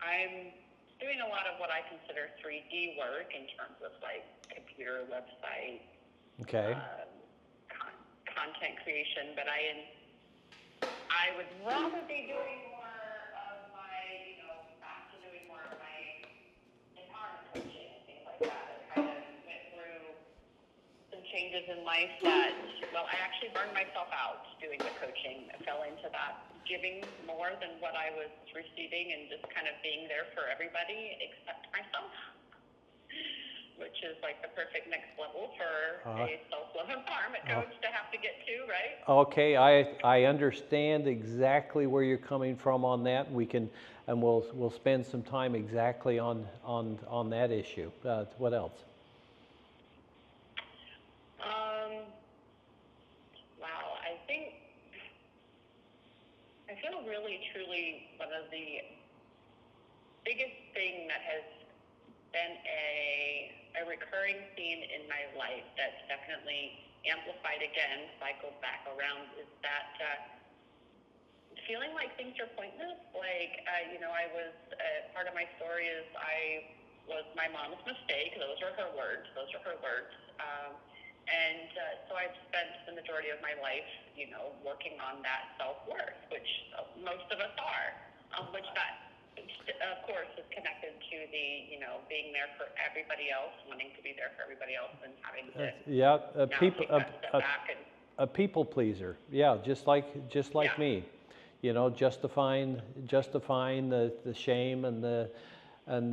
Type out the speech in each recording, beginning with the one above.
I'm doing a lot of what I consider 3D work in terms of like computer website, Okay. Content creation, but I would rather be doing more of my, back to doing more of my empowerment coaching and things like that. I kind of went through some changes in life that, well, I actually burned myself out doing the coaching. I fell into that, giving more than what I was receiving and just kind of being there for everybody except myself, which is like the perfect next level for a self-love empowerment coach to have to get to, right? Okay, I understand exactly where you're coming from on that. We'll spend some time exactly on that issue. What else? Wow, I feel really, truly one of the biggest thing that has been a recurring theme in my life that's definitely amplified again, cycled back around, is that feeling like things are pointless. Like, I was, part of my story is I was my mom's mistake. Those are her words. So I've spent the majority of my life, working on that self-worth, which most of us are, which that, of course, is connected to the, being there for everybody else, wanting to be there for everybody else, and having to a people pleaser. Yeah, just like me, justifying the shame and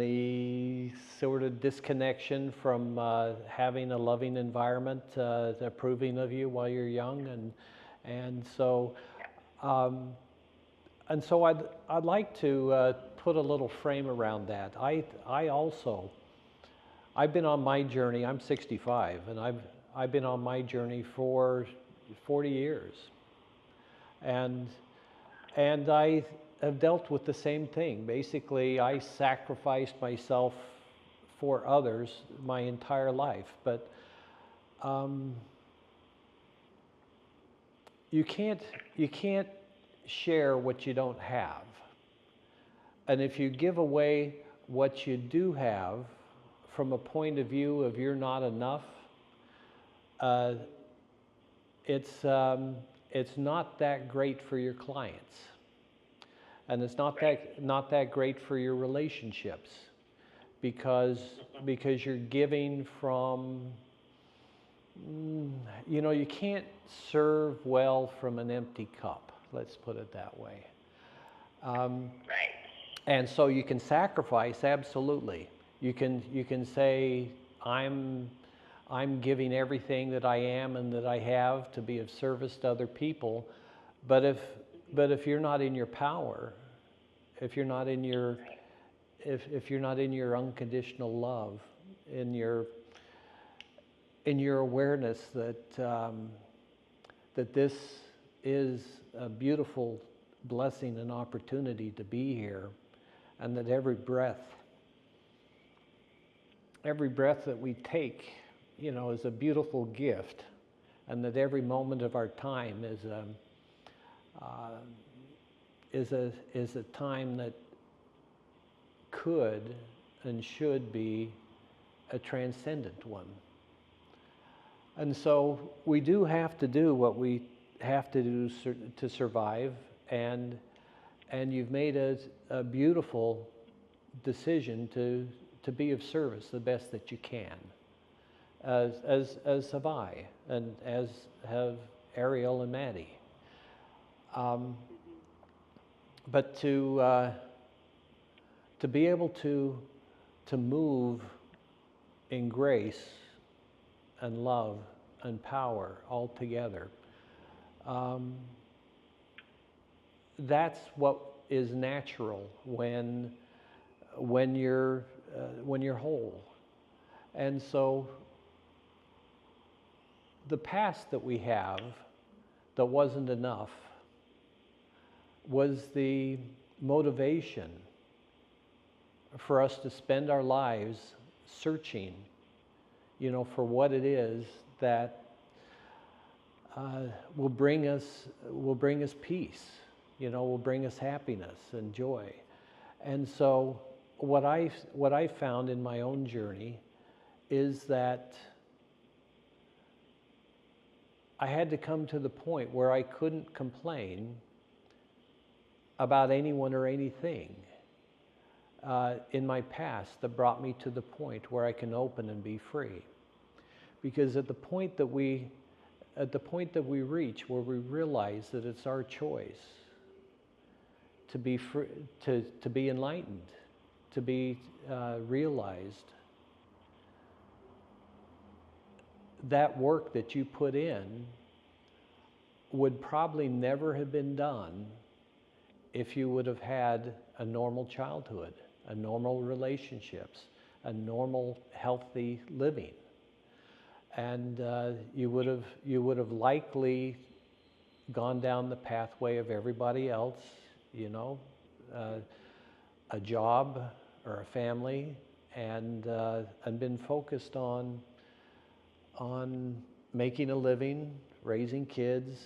the sort of disconnection from having a loving environment approving of you while you're young, and so I'd like to put a little frame around that. I've been on my journey. I'm 65, and I've been on my journey for 40 years, and I have dealt with the same thing. Basically, I sacrificed myself for others my entire life, but you can't share what you don't have. And if you give away what you do have from a point of view of you're not enough, it's not that great for your clients, and it's not that great for your relationships, because you're giving from, you can't serve well from an empty cup. Let's put it that way. Right. And so you can sacrifice, absolutely. You can say, I'm giving everything that I am and that I have to be of service to other people, but if you're not in your power, if you're not in your unconditional love, in your awareness that this is a beautiful blessing and opportunity to be here, and that every breath that we take, is a beautiful gift, and that every moment of our time is a time that could and should be a transcendent one. And so we do have to do what we have to do to survive, and you've made a beautiful decision to be of service the best that you can, as have I, and as have Ariel and Maddie. But to be able to move in grace and love and power all together, that's what is natural when you're whole. And so the past that we have that wasn't enough was the motivation for us to spend our lives searching, for what it is that will bring us peace, will bring us happiness and joy. And so what I found in my own journey is that I had to come to the point where I couldn't complain about anyone or anything in my past that brought me to the point where I can open and be free. Because at the point that we reach, where we realize that it's our choice to be free, to be enlightened, to be realized, that work that you put in would probably never have been done if you would have had a normal childhood, a normal relationships, a normal healthy living. And you would have likely gone down the pathway of everybody else, you know, a job or a family, and been focused on making a living, raising kids,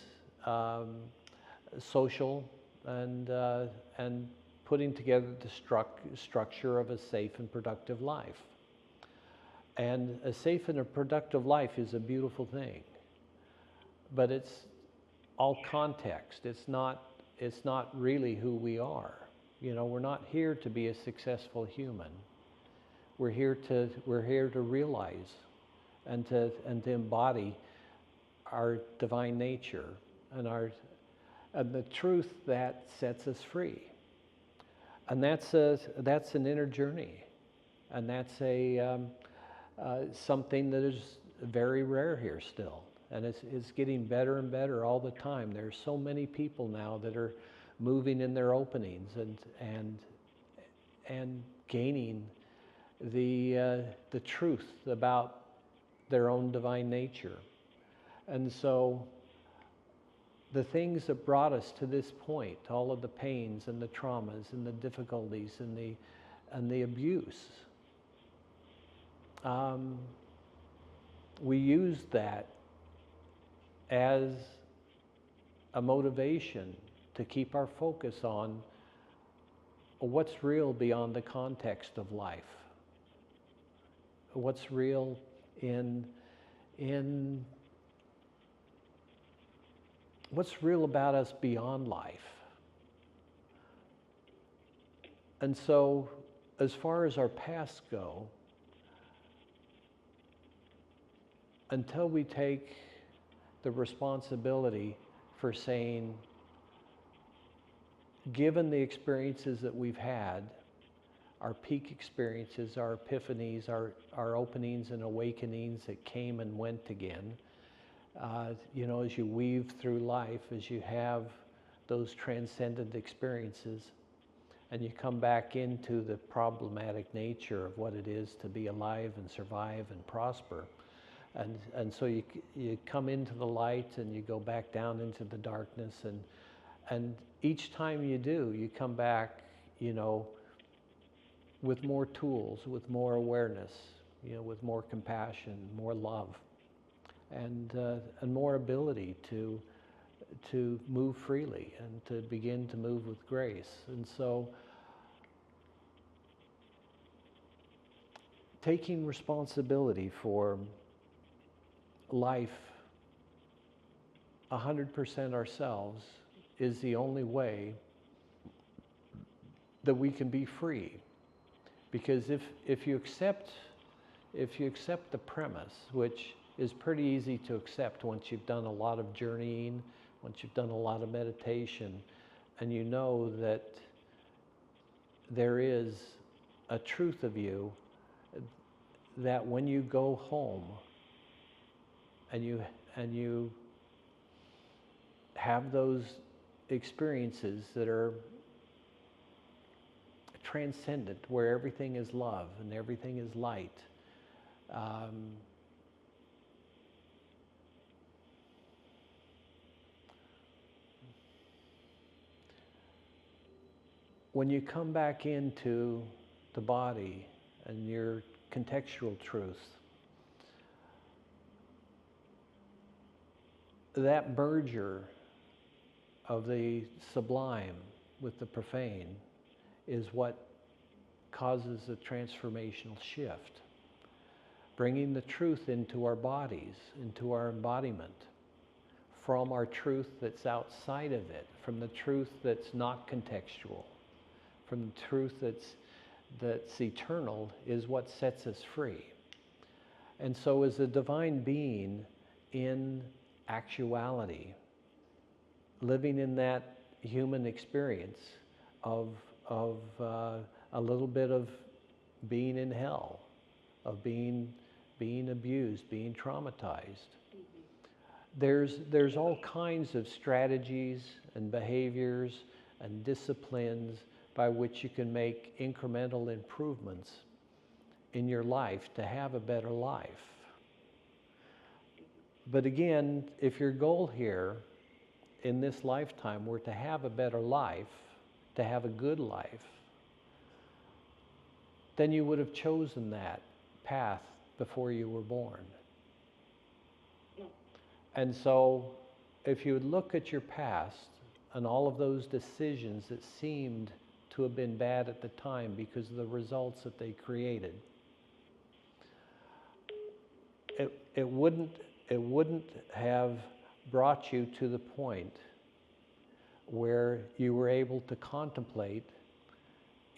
social, and putting together the structure of a safe and productive life. And a safe and a productive life is a beautiful thing, but it's all context. It's not really who we are. You know, we're not here to be a successful human. We're here to realize and to embody our divine nature and the truth that sets us free. And that's an inner journey, and that's something that is very rare here still, and it's getting better and better all the time. There's so many people now that are moving in their openings and gaining the truth about their own divine nature. And so the things that brought us to this point, all of the pains and the traumas and the difficulties and the abuse, we used that as a motivation to keep our focus on what's real beyond the context of life. What's real what's real about us beyond life. And so, as far as our pasts go, until we take the responsibility for saying, given the experiences that we've had, our peak experiences, our epiphanies, our openings and awakenings that came and went again, you know, as you weave through life, as you have those transcendent experiences, and you come back into the problematic nature of what it is to be alive and survive and prosper. And so you come into the light and you go back down into the darkness, and each time you do, you come back, you know, with more tools, with more awareness, you know, with more compassion, more love, and more ability to move freely and to begin to move with grace. And so taking responsibility for life 100% ourselves is the only way that we can be free. Because if you accept the premise, which is pretty easy to accept once you've done a lot of journeying, once you've done a lot of meditation, and you know that there is a truth of you that when you go home and you have those experiences that are transcendent, where everything is love and everything is light, when you come back into the body and your contextual truth, that merger of the sublime with the profane is what causes a transformational shift. Bringing the truth into our bodies, into our embodiment, from our truth that's outside of it, from the truth that's not contextual, from the truth that's eternal, is what sets us free. And so as a divine being in actuality, living in that human experience of a little bit of being in hell, of being abused, being traumatized. There's all kinds of strategies and behaviors and disciplines by which you can make incremental improvements in your life to have a better life. But again, if your goal here in this lifetime were to have a better life, to have a good life, then you would have chosen that path before you were born. And so if you would look at your past and all of those decisions that seemed to have been bad at the time because of the results that they created, it wouldn't have brought you to the point where you were able to contemplate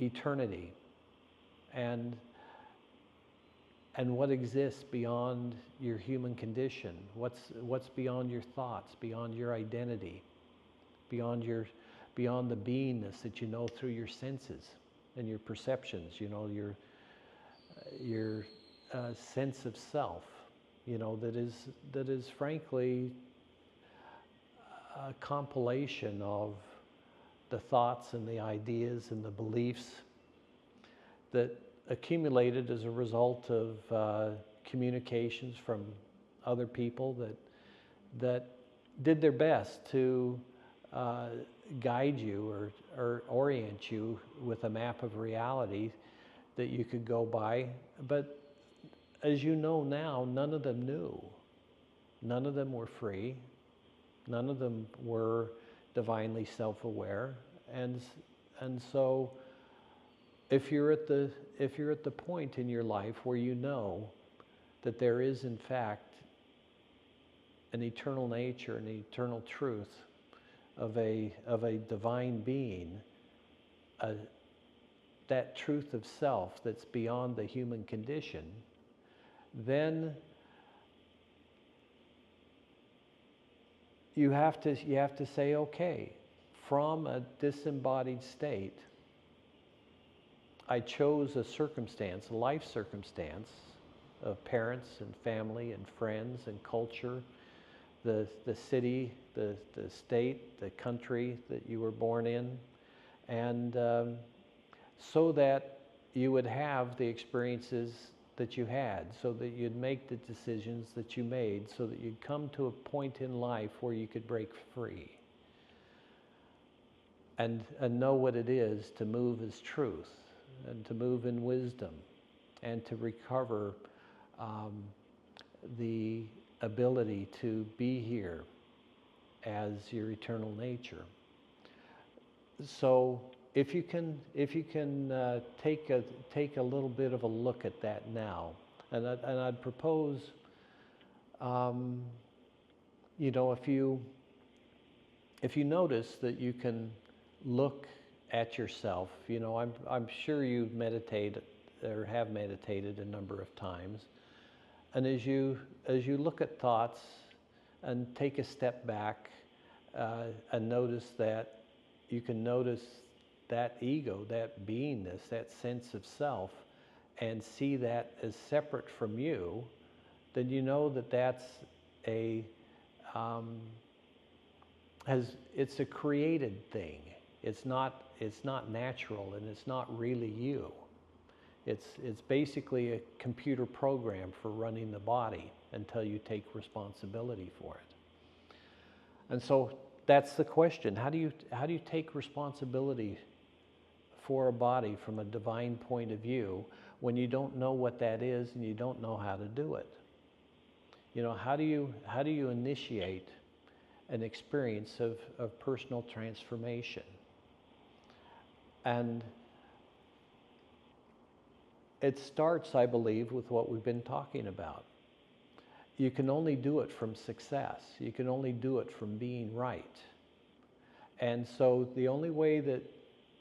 eternity and what exists beyond your human condition, what's beyond your thoughts, beyond your identity, beyond the beingness that you know through your senses and your perceptions, your sense of self, that is frankly a compilation of the thoughts and the ideas and the beliefs that accumulated as a result of communications from other people that did their best to guide you or orient you with a map of reality that you could go by. But as you know now, none of them knew. None of them were free. None of them were divinely self-aware. And so if you're at the point in your life where you know that there is in fact an eternal nature, an eternal truth of a divine being, that truth of self that's beyond the human condition, then you have to say, okay, from a disembodied state, I chose a circumstance, a life circumstance of parents and family and friends and culture, the city, the state, the country that you were born in, and so that you would have the experiences that you had, so that you'd make the decisions that you made, so that you'd come to a point in life where you could break free and know what it is to move as truth and to move in wisdom and to recover the ability to be here as your eternal nature. So if you can take a little bit of a look at that now, and I'd propose, if you notice that you can look at yourself, I'm sure you've meditated or have meditated a number of times, and as you look at thoughts and take a step back and notice that you can notice that ego, that beingness, that sense of self, and see that as separate from you, then you know that that's it's a created thing. It's not natural, and it's not really you. It's basically a computer program for running the body until you take responsibility for it. And so that's the question. How do you take responsibility for a body from a divine point of view when you don't know what that is and you don't know how to do it? How do you initiate an experience of personal transformation? And it starts, I believe, with what we've been talking about. You can only do it from success. You can only do it from being right. And so the only way that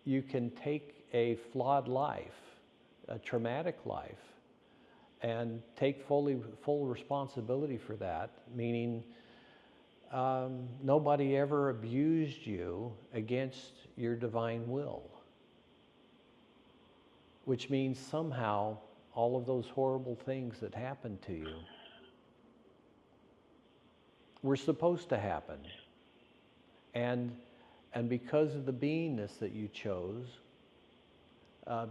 you can take a flawed life, a traumatic life, and take full responsibility for that, meaning nobody ever abused you against your divine will, which means somehow all of those horrible things that happened to you were supposed to happen. And because of the beingness that you chose,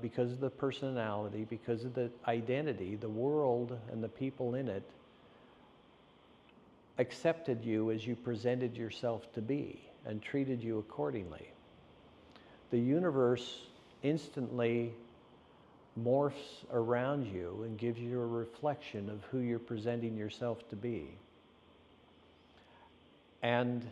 because of the personality, because of the identity, the world and the people in it accepted you as you presented yourself to be and treated you accordingly. The universe instantly morphs around you and gives you a reflection of who you're presenting yourself to be. And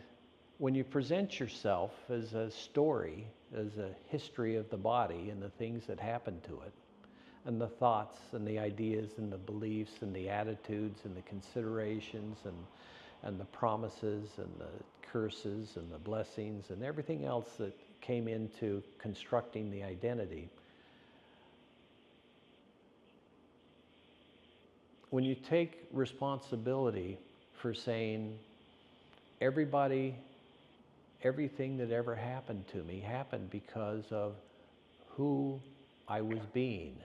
when you present yourself as a story, as a history of the body and the things that happen to it, and the thoughts and the ideas and the beliefs and the attitudes and the considerations and the promises and the curses and the blessings and everything else that came into constructing the identity, when you take responsibility for saying, everything that ever happened to me happened because of who I was being.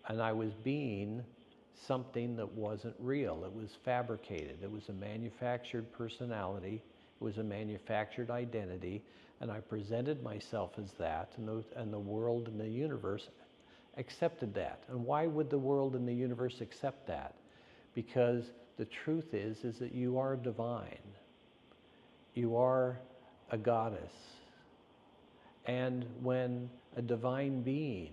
And I was being something that wasn't real. It was fabricated. It was a manufactured personality. It was a manufactured identity. And I presented myself as that, and the world and the universe accepted that. And why would the world and the universe accept that? Because the truth is that you are divine. You are a goddess. And when a divine being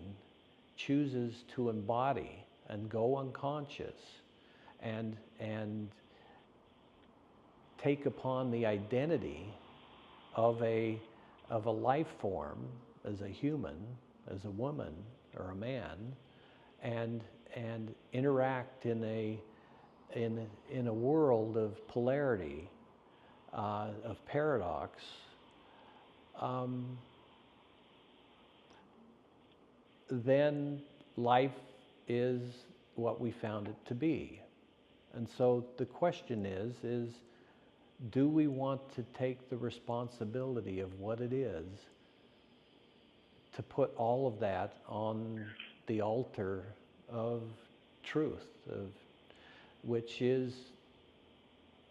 chooses to embody and go unconscious and take upon the identity of a life form as a human, as a woman or a man, and interact in a world of polarity, of paradox, then life is what we found it to be. And so the question is do we want to take the responsibility of what it is to put all of that on the altar of truth, which is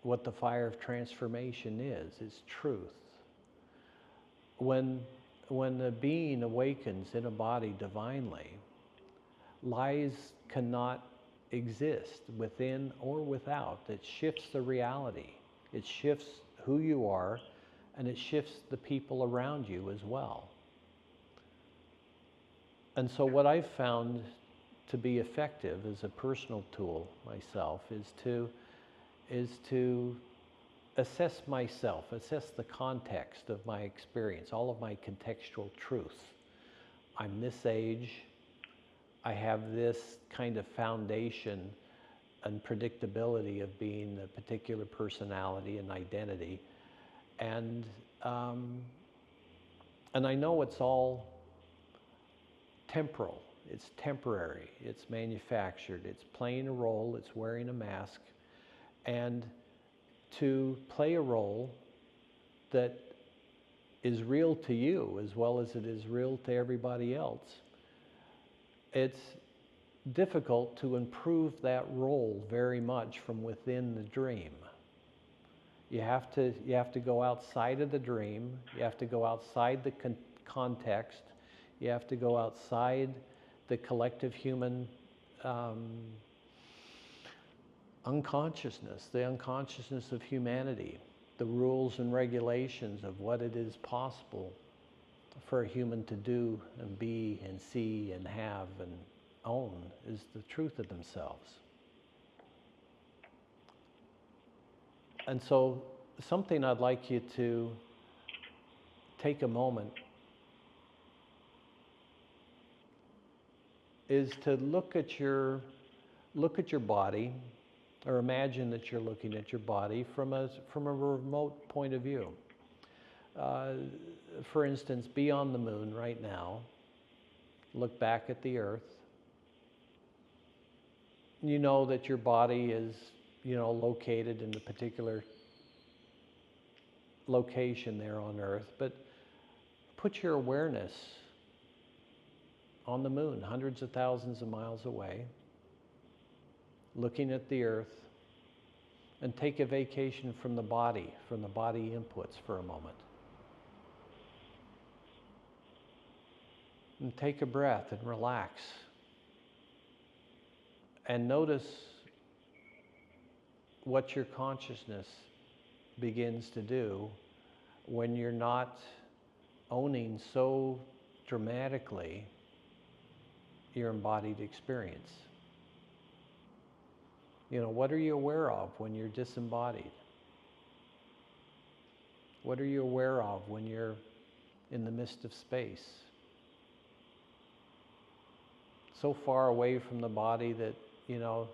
what the fire of transformation is truth. When a being awakens in a body divinely, lies cannot exist within or without. It shifts the reality. It shifts who you are, and it shifts the people around you as well. And so what I've found to be effective as a personal tool myself is to assess myself, assess the context of my experience, all of my contextual truth. I'm this age, I have this kind of foundation and predictability of being a particular personality and identity. And I know it's all temporal, it's temporary, it's manufactured, it's playing a role, it's wearing a mask. And to play a role that is real to you as well as it is real to everybody else, it's difficult to improve that role very much from within the dream. You have to go outside of the dream, you have to go outside the context, you have to go outside the collective human unconsciousness, the unconsciousness of humanity, the rules and regulations of what it is possible for a human to do and be and see and have and own is the truth of themselves. And so something I'd like you to take a moment is to look at your body, or imagine that you're looking at your body from a remote point of view. For instance, be on the moon right now. Look back at the earth. You know that your body is, located in a particular location there on earth, but put your awareness on the moon, hundreds of thousands of miles away, looking at the earth, and take a vacation from the body inputs for a moment. And take a breath and relax. And notice what your consciousness begins to do when you're not owning so dramatically your embodied experience. What are you aware of when you're disembodied? What are you aware of when you're in the midst of space? So far away from the body that you know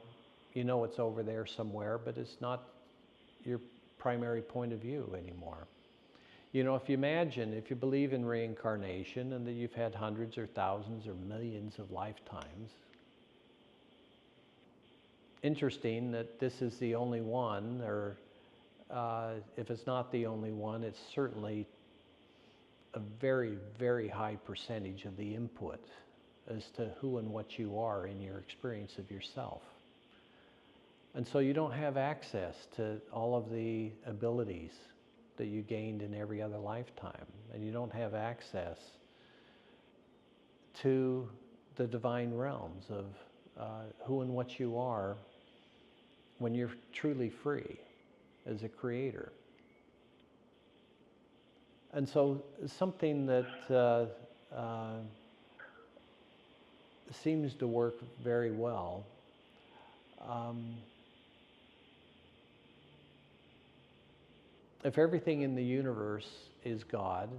it's over there somewhere, but it's not your primary point of view anymore. If you believe in reincarnation and that you've had hundreds or thousands or millions of lifetimes, interesting that this is the only one, or if it's not the only one, it's certainly a very, very high percentage of the input as to who and what you are in your experience of yourself. And so you don't have access to all of the abilities that you gained in every other lifetime, and you don't have access to the divine realms of who and what you are when you're truly free as a creator. And so something that seems to work very well if everything in the universe is God,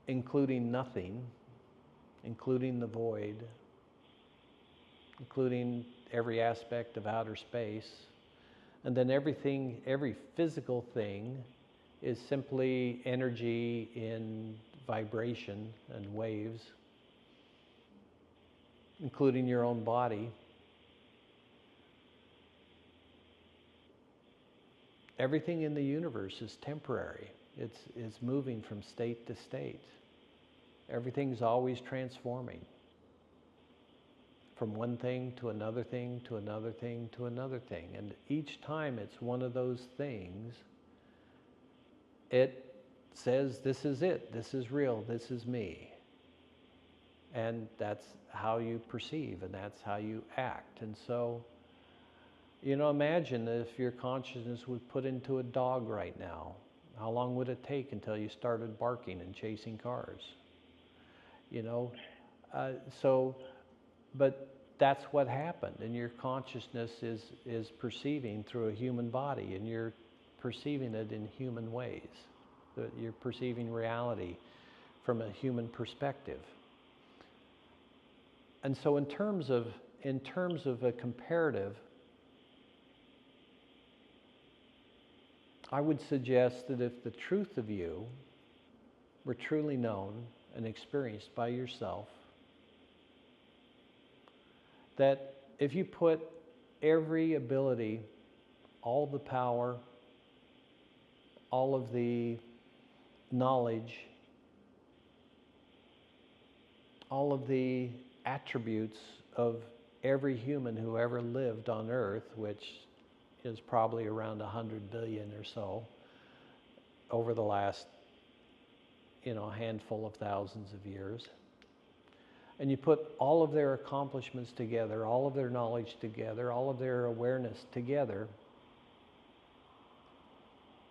including nothing, including the void, including every aspect of outer space, and then every physical thing is simply energy in vibration and waves, including your own body. Everything in the universe is temporary. It's moving from state to state. Everything's always transforming from one thing to another thing to another thing to another thing. And each time it's one of those things, it says, this is it, this is real, this is me. And that's how you perceive, and that's how you act. And so, imagine if your consciousness was put into a dog right now. How long would it take until you started barking and chasing cars? But that's what happened, and your consciousness is perceiving through a human body, and you're perceiving it in human ways. You're perceiving reality from a human perspective. And so in terms of a comparative, I would suggest that if the truth of you were truly known and experienced by yourself, that if you put every ability, all the power, all of the knowledge, all of the attributes of every human who ever lived on earth, which is probably around 100 billion or so over the last handful of thousands of years, and you put all of their accomplishments together, all of their knowledge together, all of their awareness together,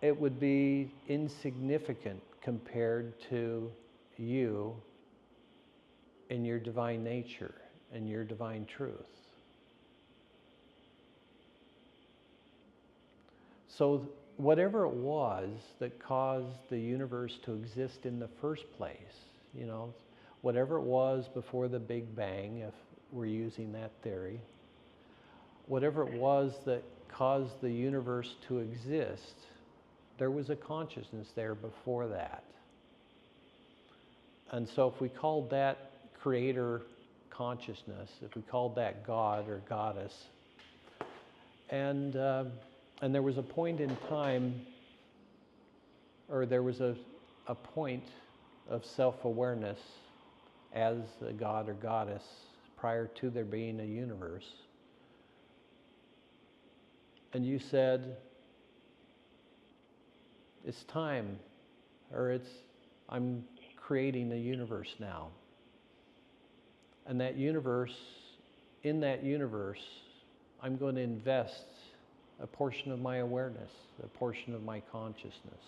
it would be insignificant compared to you in your divine nature and your divine truth. So whatever it was that caused the universe to exist in the first place, you know, whatever it was before the Big Bang, if we're using that theory, whatever it was that caused the universe to exist, there was a consciousness there before that. And so if we called that creator consciousness, if we called that God or goddess, and there was a point in time, or there was a point of self-awareness as a god or goddess prior to there being a universe. And you said, it's time, or I'm creating a universe now. And that universe, in that universe, I'm going to invest a portion of my awareness, a portion of my consciousness,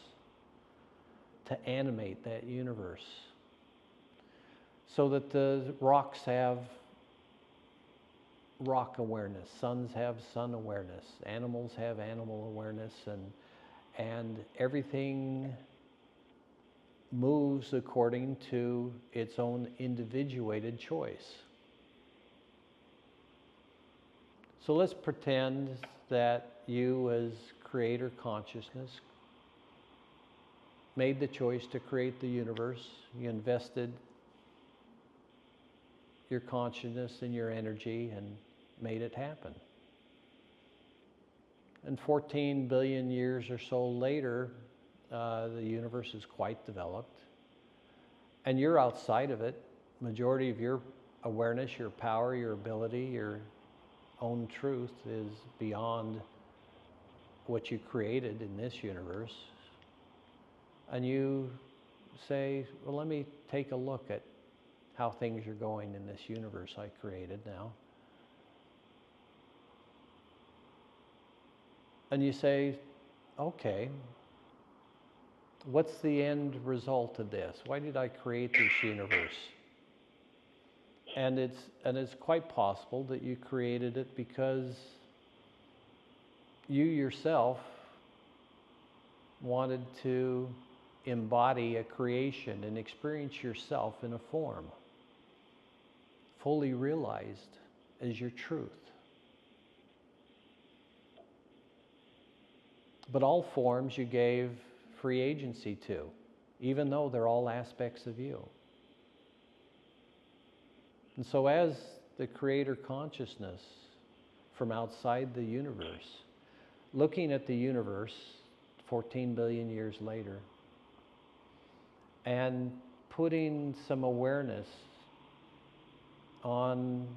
to animate that universe. So that the rocks have rock awareness, suns have sun awareness, animals have animal awareness, and everything moves according to its own individuated choice. So let's pretend that you, as creator consciousness, made the choice to create the universe. You invested your consciousness and your energy and made it happen. And 14 billion years or so later, the universe is quite developed. And you're outside of it. Majority of your awareness, your power, your ability, your own truth is beyond what you created in this universe. And you say, well, let me take a look at how things are going in this universe I created now. And you say, okay, what's the end result of this? Why did I create this universe? And it's quite possible that you created it because you yourself wanted to embody a creation and experience yourself in a form, fully realized as your truth. But all forms you gave free agency to, even though they're all aspects of you. And so as the creator consciousness from outside the universe, looking at the universe 14 billion years later, and putting some awareness on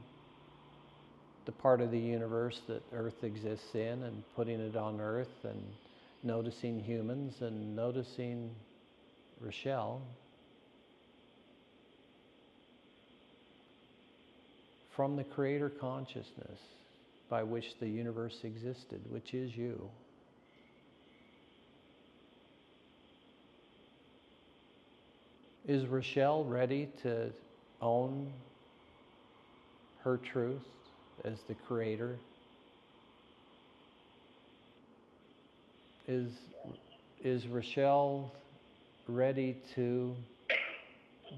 the part of the universe that Earth exists in, and putting it on Earth, and noticing humans, and noticing Rochelle, from the creator consciousness by which the universe existed, which is you. Is Rochelle ready to own her truth as the creator? Is Rochelle ready to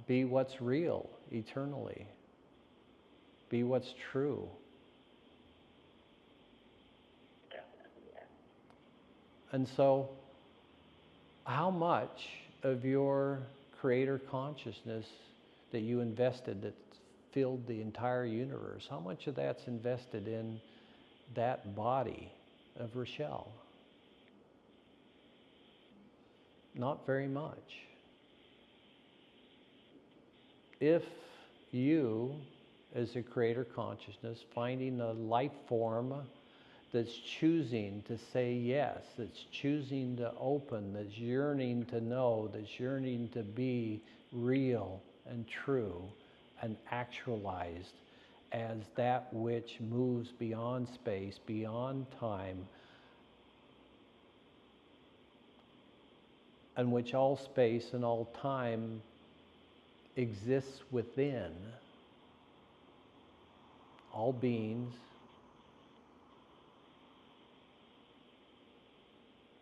be what's real eternally? Be what's true? And so, how much of your creator consciousness that you invested, that filled the entire universe, how much of that's invested in that body of Rochelle? Not very much. If you, as a creator consciousness, finding a life form that's choosing to say yes, that's choosing to open, that's yearning to know, that's yearning to be real and true and actualized as that which moves beyond space, beyond time, and which all space and all time exists within, all beings,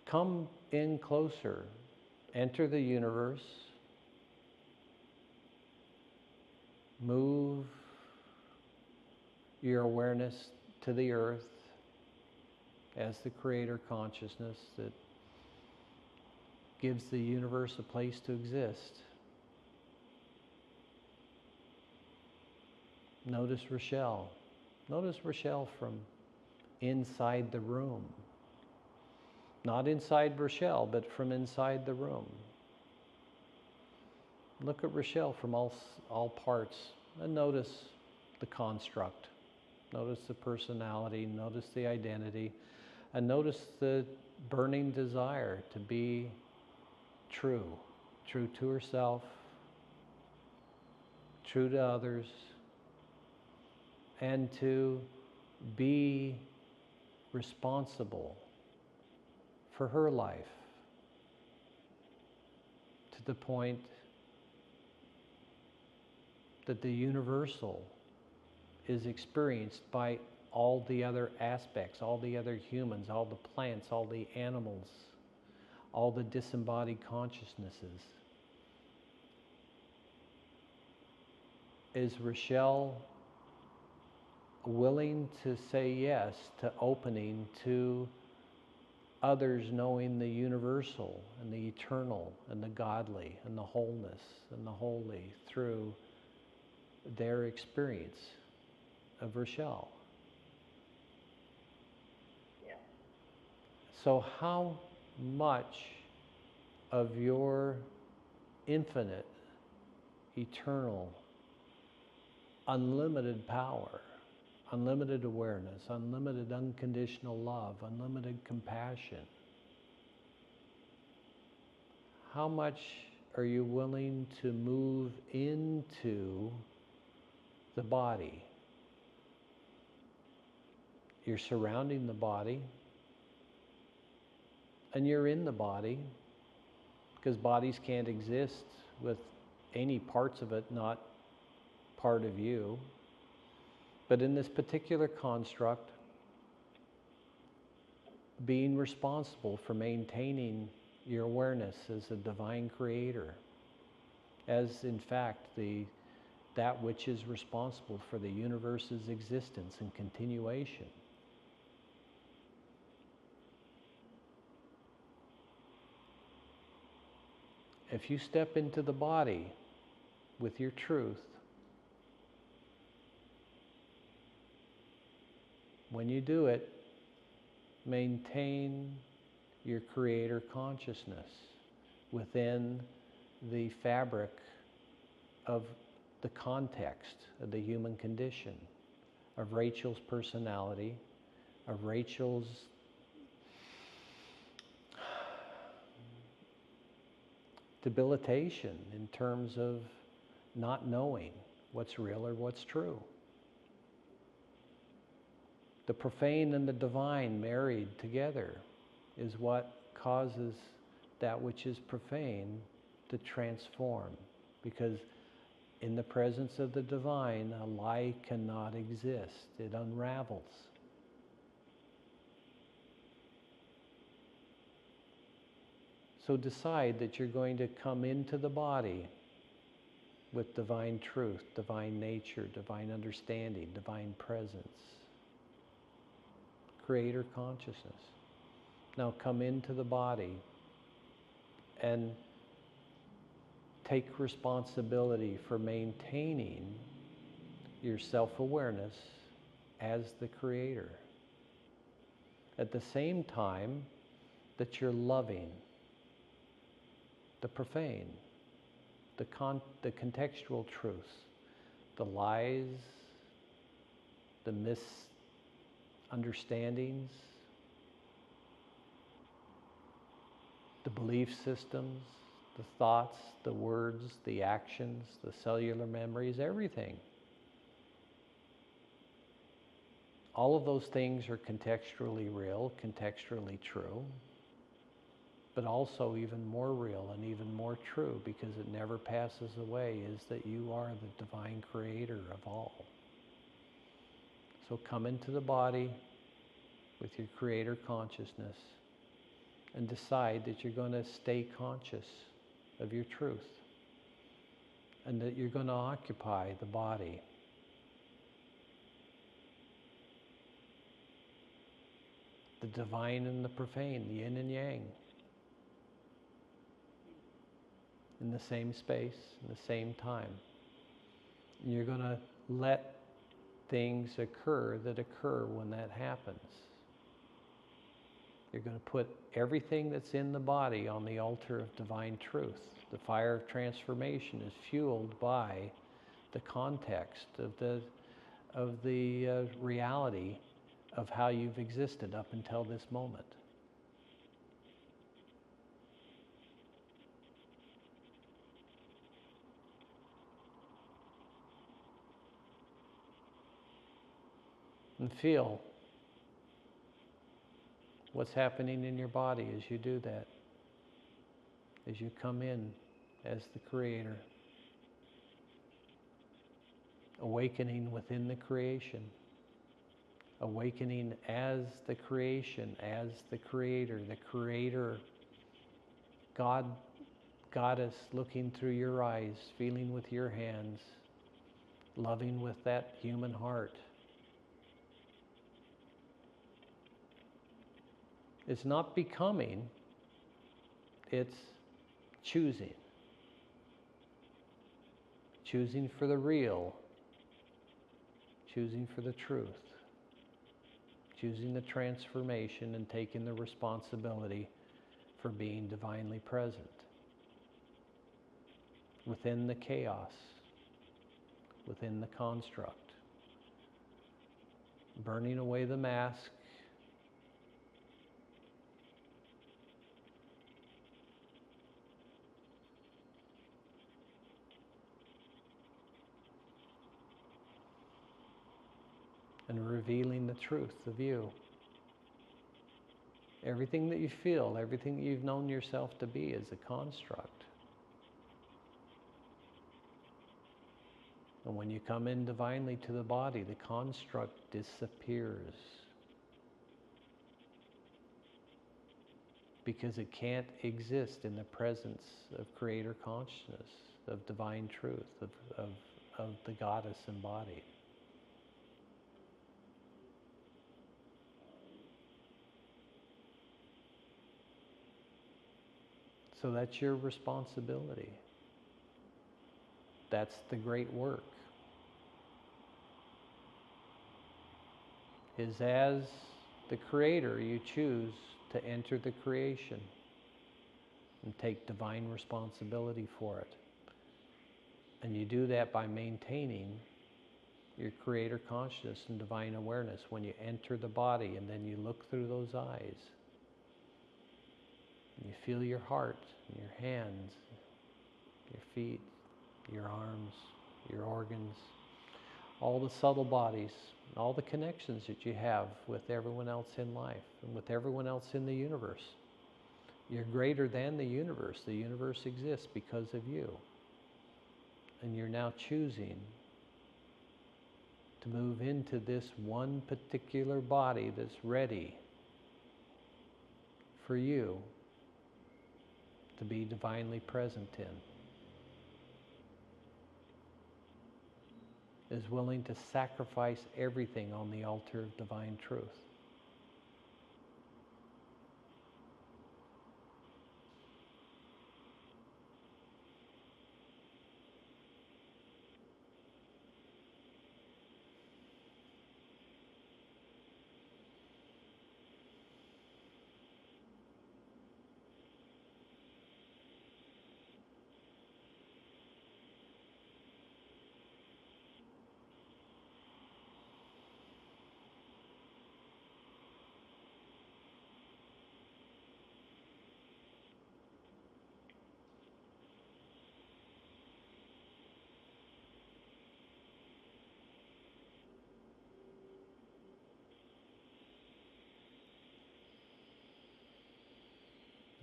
come in closer, enter the universe, move your awareness to the earth as the creator consciousness that gives the universe a place to exist. Notice Rochelle. Notice Rochelle from inside the room. Not inside Rochelle, but from inside the room. Look at Rochelle from all parts and notice the construct. Notice the personality, notice the identity, and notice the burning desire to be true. True to herself, true to others, and to be responsible for her life to the point that the universal is experienced by all the other aspects, all the other humans, all the plants, all the animals, all the disembodied consciousnesses. Is Rochelle willing to say yes to opening to others knowing the universal and the eternal and the godly and the wholeness and the holy through their experience of Rochelle? Yeah. So how much of your infinite, eternal, unlimited power, unlimited awareness, unlimited unconditional love, unlimited compassion, how much are you willing to move into the body? You're surrounding the body, and you're in the body, because bodies can't exist with any parts of it not part of you. But in this particular construct, being responsible for maintaining your awareness as a divine creator, as in fact that which is responsible for the universe's existence and continuation. If you step into the body with your truth, when you do it, maintain your creator consciousness within the fabric of the context of the human condition, of Rachel's personality, of Rachel's debilitation in terms of not knowing what's real or what's true. The profane and the divine married together is what causes that which is profane to transform, because in the presence of the divine, a lie cannot exist. It unravels. So decide that you're going to come into the body with divine truth, divine nature, divine understanding, divine presence, creator consciousness. Now come into the body and take responsibility for maintaining your self-awareness as the creator. At the same time that you're loving the profane, the contextual truths, the lies, the misunderstandings, the belief systems, the thoughts, the words, the actions, the cellular memories, everything. All of those things are contextually real, contextually true, but also even more real and even more true, because it never passes away, is that you are the divine creator of all. So come into the body with your creator consciousness and decide that you're going to stay conscious of your truth and that you're going to occupy the body. The divine and the profane, the yin and yang, in the same space, in the same time. And you're going to let things occur that occur when that happens. You're going to put everything that's in the body on the altar of divine truth. The fire of transformation is fueled by the context of the reality of how you've existed up until this moment. And feel what's happening in your body as you do that, as you come in as the creator, awakening within the creation, awakening as the creation, as the creator, God, Goddess looking through your eyes, feeling with your hands, loving with that human heart. It's not becoming, it's choosing. Choosing for the real, choosing for the truth, choosing the transformation and taking the responsibility for being divinely present within the chaos, within the construct, burning away the mask, and revealing the truth of you. Everything that you feel, everything that you've known yourself to be is a construct. And when you come in divinely to the body, the construct disappears. Because it can't exist in the presence of creator consciousness, of divine truth, of the goddess embodied. So that's your responsibility. That's the great work. Is as the creator you choose to enter the creation and take divine responsibility for it. And you do that by maintaining your creator consciousness and divine awareness when you enter the body, and then you look through those eyes. You feel your heart, your hands, your feet, your arms, your organs, all the subtle bodies, all the connections that you have with everyone else in life and with everyone else in the universe. You're greater than the universe. The universe exists because of you. And you're now choosing to move into this one particular body that's ready for you to be divinely present in, is willing to sacrifice everything on the altar of divine truth.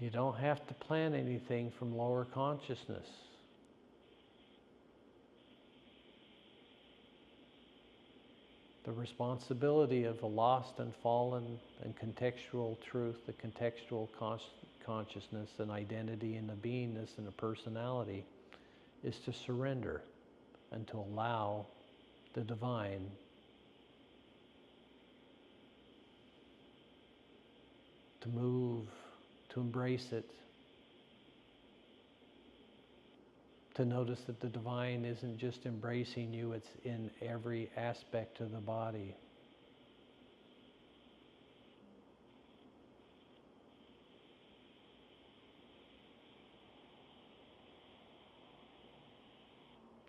You don't have to plan anything from lower consciousness. The responsibility of the lost and fallen and contextual truth, the contextual consciousness and identity and a beingness and a personality is to surrender and to allow the divine to move, to embrace it, to notice that the divine isn't just embracing you, it's in every aspect of the body.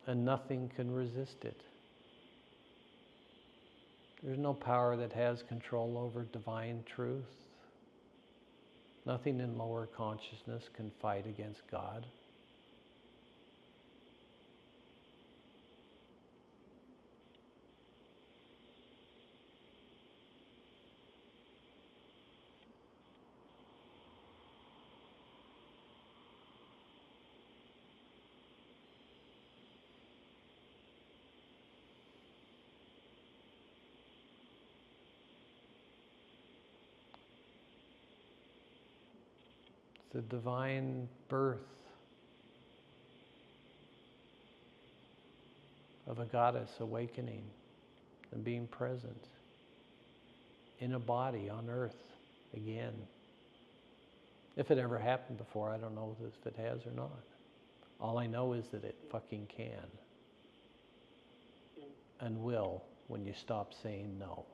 And nothing can resist it. There's no power that has control over divine truth. Nothing in lower consciousness can fight against God. The divine birth of a goddess awakening and being present in a body on earth again. If it ever happened before, I don't know if it has or not. All I know is that it fucking can and will when you stop saying no.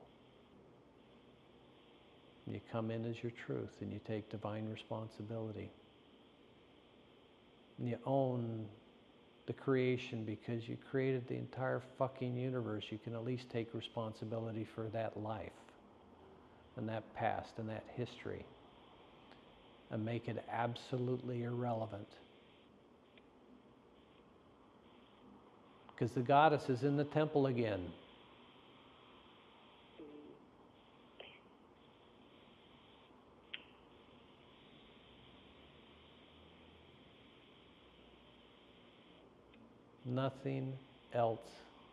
You come in as your truth and you take divine responsibility. And you own the creation because you created the entire fucking universe. You can at least take responsibility for that life and that past and that history and make it absolutely irrelevant. Because the goddess is in the temple again. Nothing else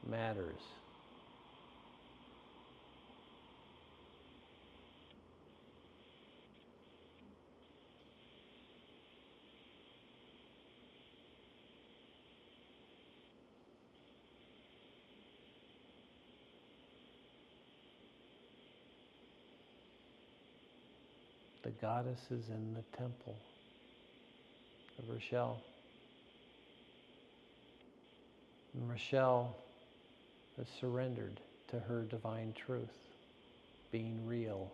matters. The goddess is in the temple of Rochelle. And Rochelle has surrendered to her divine truth, being real,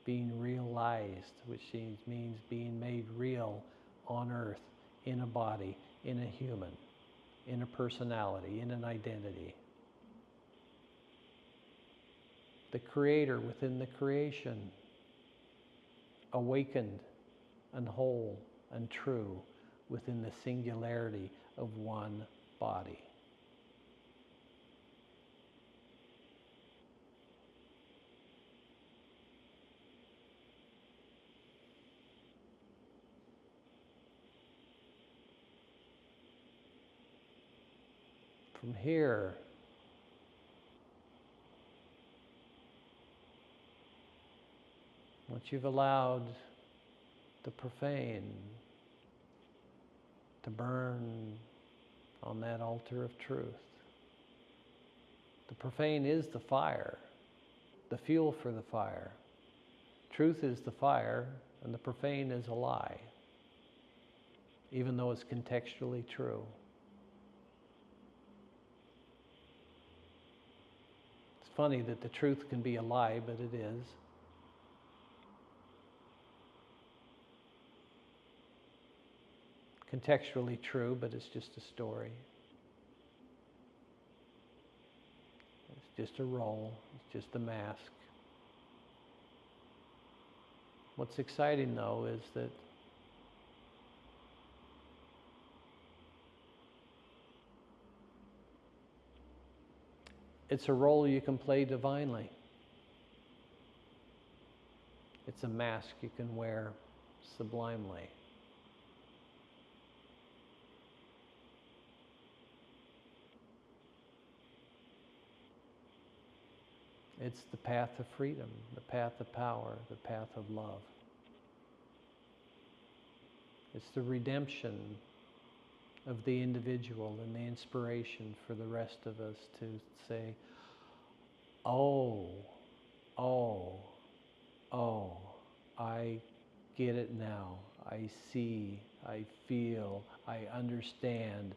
being realized, which means being made real on earth, in a body, in a human, in a personality, in an identity. The creator within the creation, awakened and whole and true within the singularity of one body. From here, once you've allowed the profane to burn on that altar of truth. The profane is the fire, the fuel for the fire. Truth is the fire, and the profane is a lie, even though it's contextually true. It's funny that the truth can be a lie, but it is. Contextually true, but it's just a story. It's just a role. It's just a mask. What's exciting, though, is that it's a role you can play divinely. It's a mask you can wear sublimely. It's the path of freedom, the path of power, the path of love. It's the redemption of the individual and the inspiration for the rest of us to say, oh, I get it now. I see, I feel, I understand,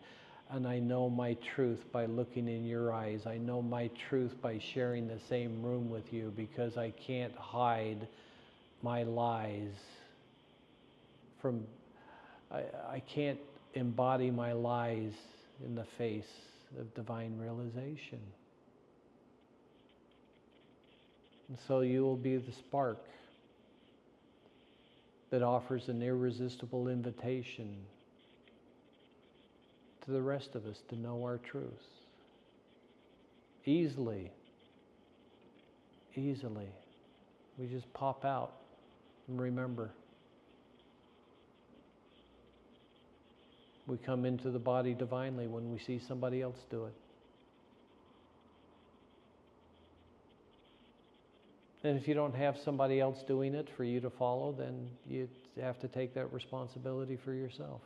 and I know my truth by looking in your eyes. I know my truth by sharing the same room with you, because I can't hide my lies from, I can't embody my lies in the face of divine realization. And so you will be the spark that offers an irresistible invitation to the rest of us to know our truth. Easily. We just pop out and remember. We come into the body divinely when we see somebody else do it. And if you don't have somebody else doing it for you to follow, then you have to take that responsibility for yourself.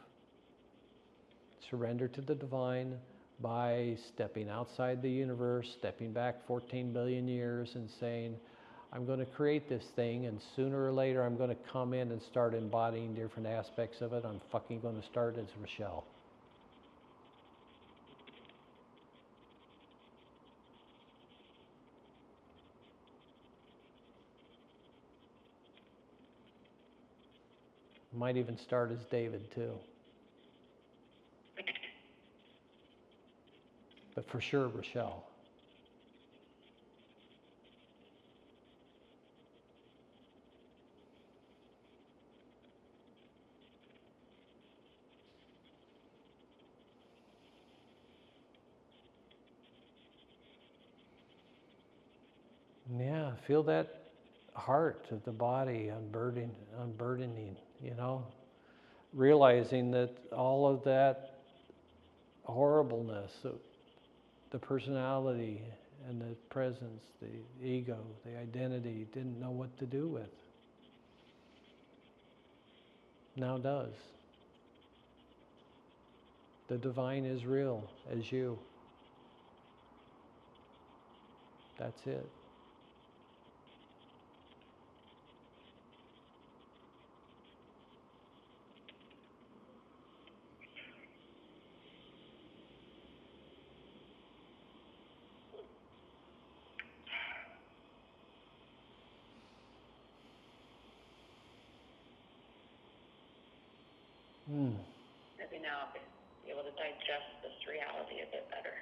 Surrender to the divine by stepping outside the universe, stepping back 14 billion years and saying, I'm going to create this thing, and sooner or later I'm going to come in and start embodying different aspects of it. I'm fucking going to start as Rochelle. Might even start as David too. But for sure, Rochelle. Yeah, feel that heart of the body unburdening, you know, realizing that all of that horribleness, the personality and the presence, the ego, the identity, didn't know what to do with. Now does. The divine is real as you. That's it. Maybe now I'll be able to digest this reality a bit better.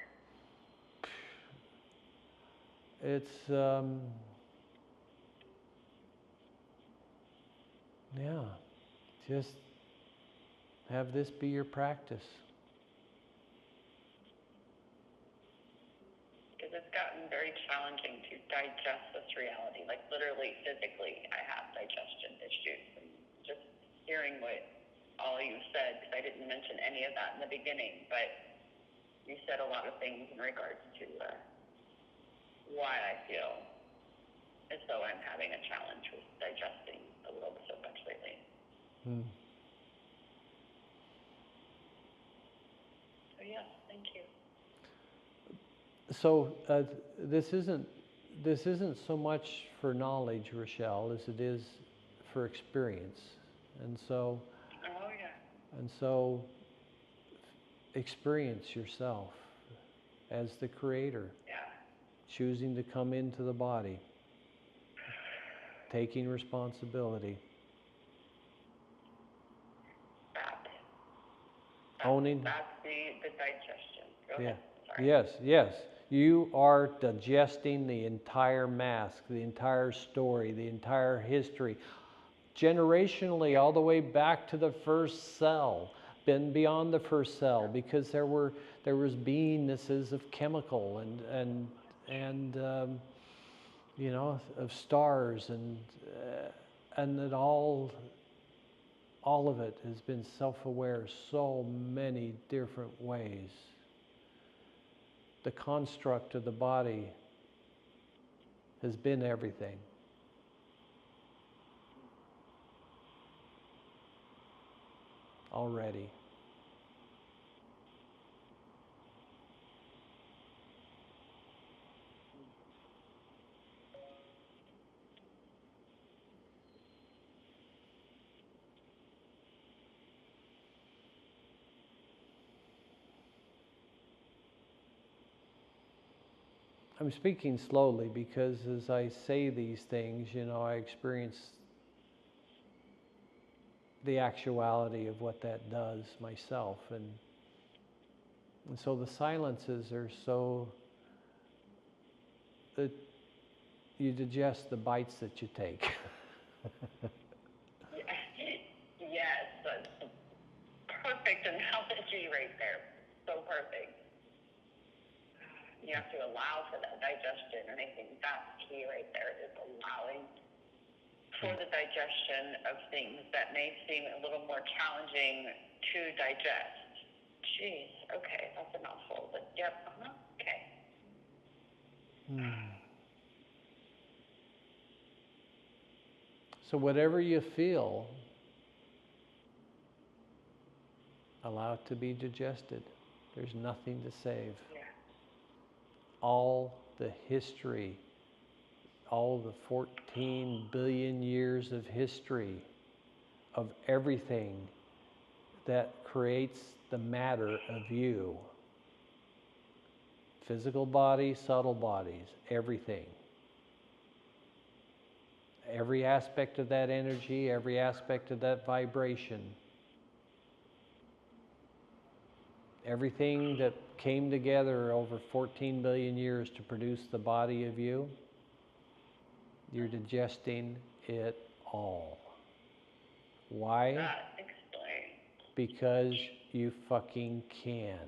It's, yeah, just have this be your practice. Because it's gotten very challenging to digest this reality. Like literally, physically, I have digestion issues. And just hearing what all you said, because I didn't mention any of that in the beginning, but you said a lot of things in regards to why I feel as though I'm having a challenge with digesting the world so much lately. So yes, thank you. So this isn't so much for knowledge, Rochelle, as it is for experience. And so experience yourself as the creator, choosing to come into the body, taking responsibility, owning. That's the digestion. Go ahead. Sorry. Yes. You are digesting the entire mask, the entire story, the entire history, generationally all the way back to the first cell, been beyond the first cell, because there was beingnesses of chemical and you know, of stars, and that all of it has been self-aware so many different ways. The construct of the body has been everything. Already. I'm speaking slowly because as I say these things, I experience the actuality of what that does myself. And so the silences are so that you digest the bites that you take. Yes, that's perfect analogy right there. So perfect. You have to allow for that digestion, and I think that's key right there, is allowing for the digestion of things that may seem a little more challenging to digest. Jeez, okay, that's a mouthful, but yep, okay. So whatever you feel, allow it to be digested. There's nothing to save. Yeah. All the history, all the 14 billion years of history of everything that creates the matter of you. Physical body, subtle bodies, everything. Every aspect of that energy, every aspect of that vibration. Everything that came together over 14 billion years to produce the body of you, you're digesting it all. Why? That explains. Because you fucking can.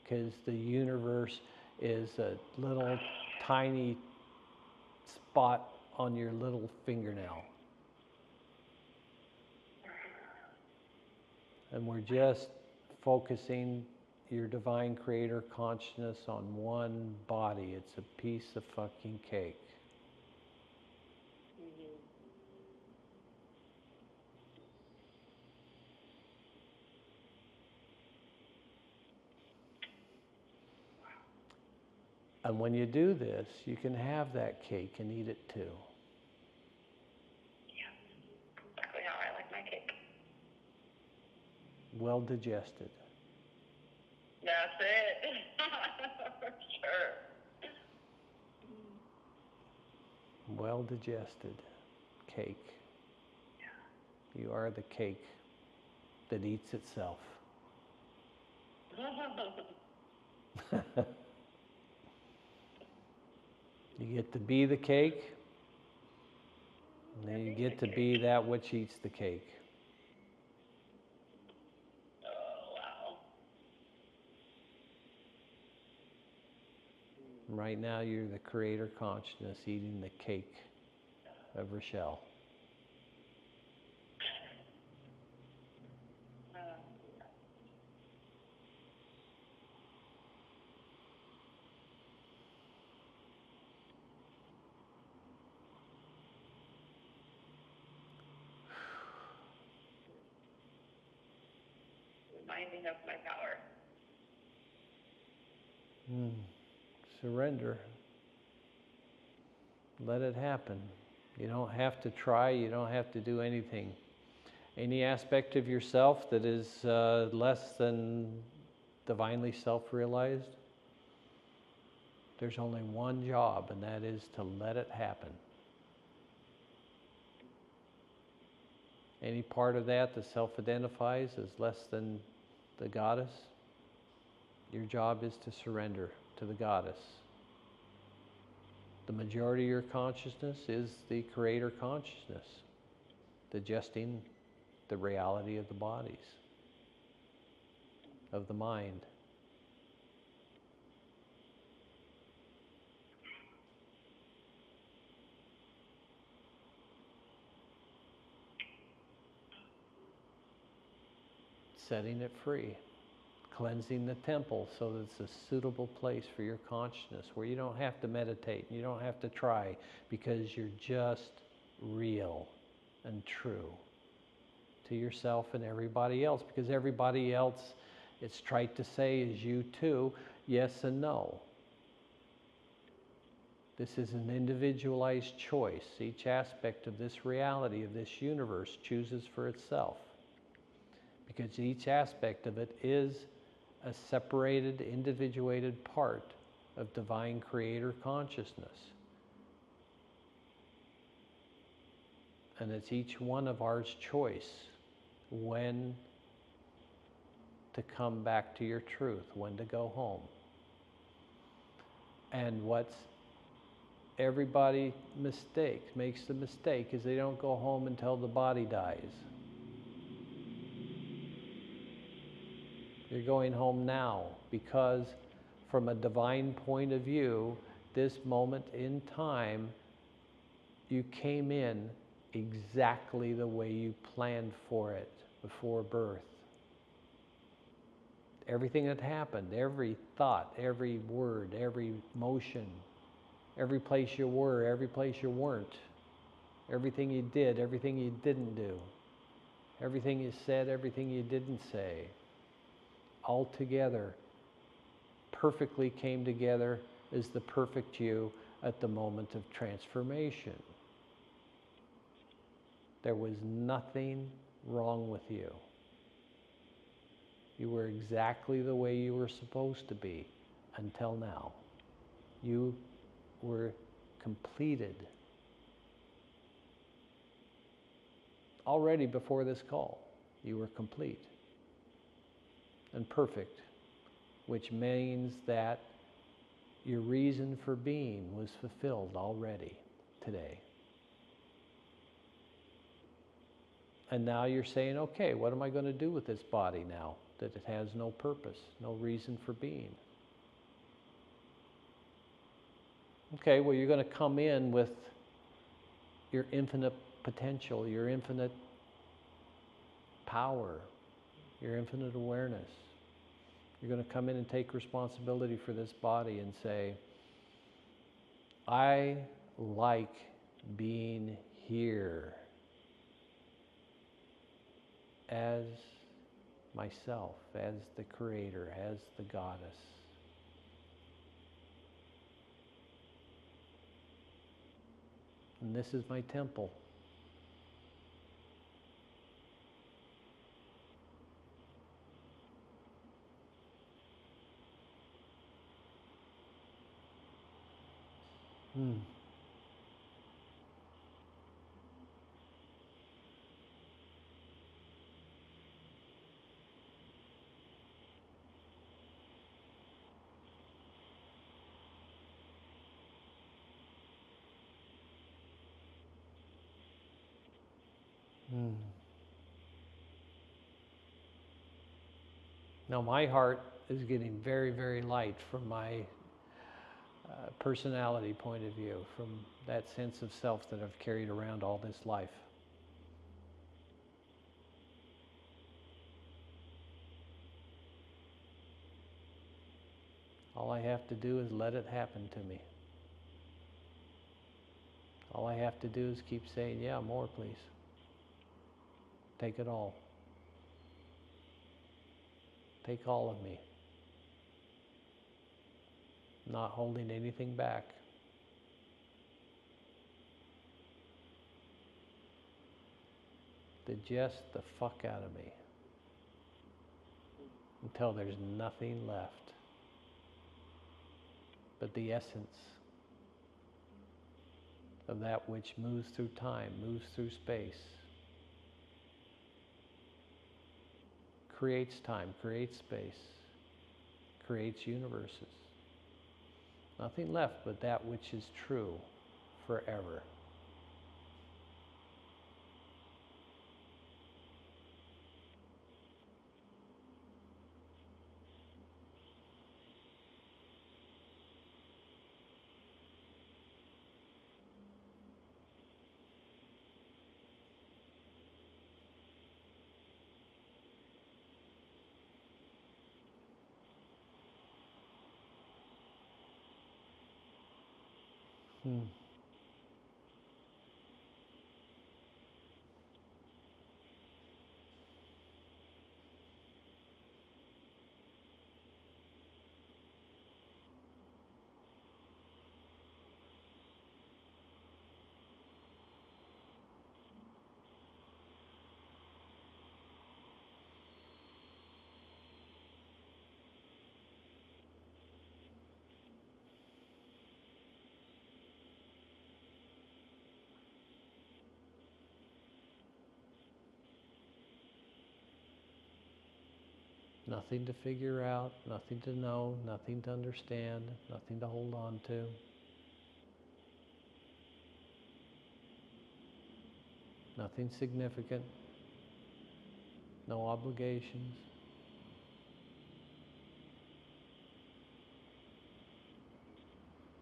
Because the universe is a little tiny spot on your little fingernail. And we're just focusing your divine creator consciousness on one body. It's a piece of fucking cake. And when you do this, you can have that cake and eat it too. Yeah, exactly how I like my cake. Well digested. That's it. For sure. Well digested cake. You are the cake that eats itself. You get to be the cake, and then you get to be that which eats the cake. Oh, wow. Right now, you're the creator consciousness eating the cake of Rochelle. Reminding of my power. Surrender. Let it happen. You don't have to try. You don't have to do anything. Any aspect of yourself that is less than divinely self-realized, there's only one job, and that is to let it happen. Any part of that self-identifies as less than the goddess, your job is to surrender to the goddess. The majority of your consciousness is the creator consciousness, digesting the reality of the bodies, of the mind. Setting it free, cleansing the temple so that it's a suitable place for your consciousness where you don't have to meditate, you don't have to try, because you're just real and true to yourself and everybody else, because everybody else, it's trite to say, is you too, yes and no. This is an individualized choice. Each aspect of this reality, of this universe, chooses for itself, because each aspect of it is a separated, individuated part of divine creator consciousness. And it's each one of ours choice when to come back to your truth, when to go home. And what's everybody makes the mistake is they don't go home until the body dies. You're going home now, because from a divine point of view, this moment in time, you came in exactly the way you planned for it before birth. Everything that happened, every thought, every word, every motion, every place you were, every place you weren't, everything you did, everything you didn't do, everything you said, everything you didn't say, all together, perfectly came together as the perfect you at the moment of transformation. There was nothing wrong with you. You were exactly the way you were supposed to be until now. You were completed already before this call. You were complete and perfect, which means that your reason for being was fulfilled already today. And now you're saying, okay, what am I going to do with this body now that it has no purpose, no reason for being? Okay, well, you're going to come in with your infinite potential, your infinite power, your infinite awareness. You're going to come in and take responsibility for this body and say, I like being here as myself, as the creator, as the goddess. And this is my temple. Now my heart is getting very, very light from my personality point of view, from that sense of self that I've carried around all this life. All I have to do is let it happen to me. All I have to do is keep saying, yeah, more please. Take it all. Take all of me. Not holding anything back. Digest the fuck out of me until there's nothing left but the essence of that which moves through time, moves through space, creates time, creates space, creates universes. Nothing left but that which is true forever. Hmm. Nothing to figure out, nothing to know, nothing to understand, nothing to hold on to. Nothing significant, no obligations.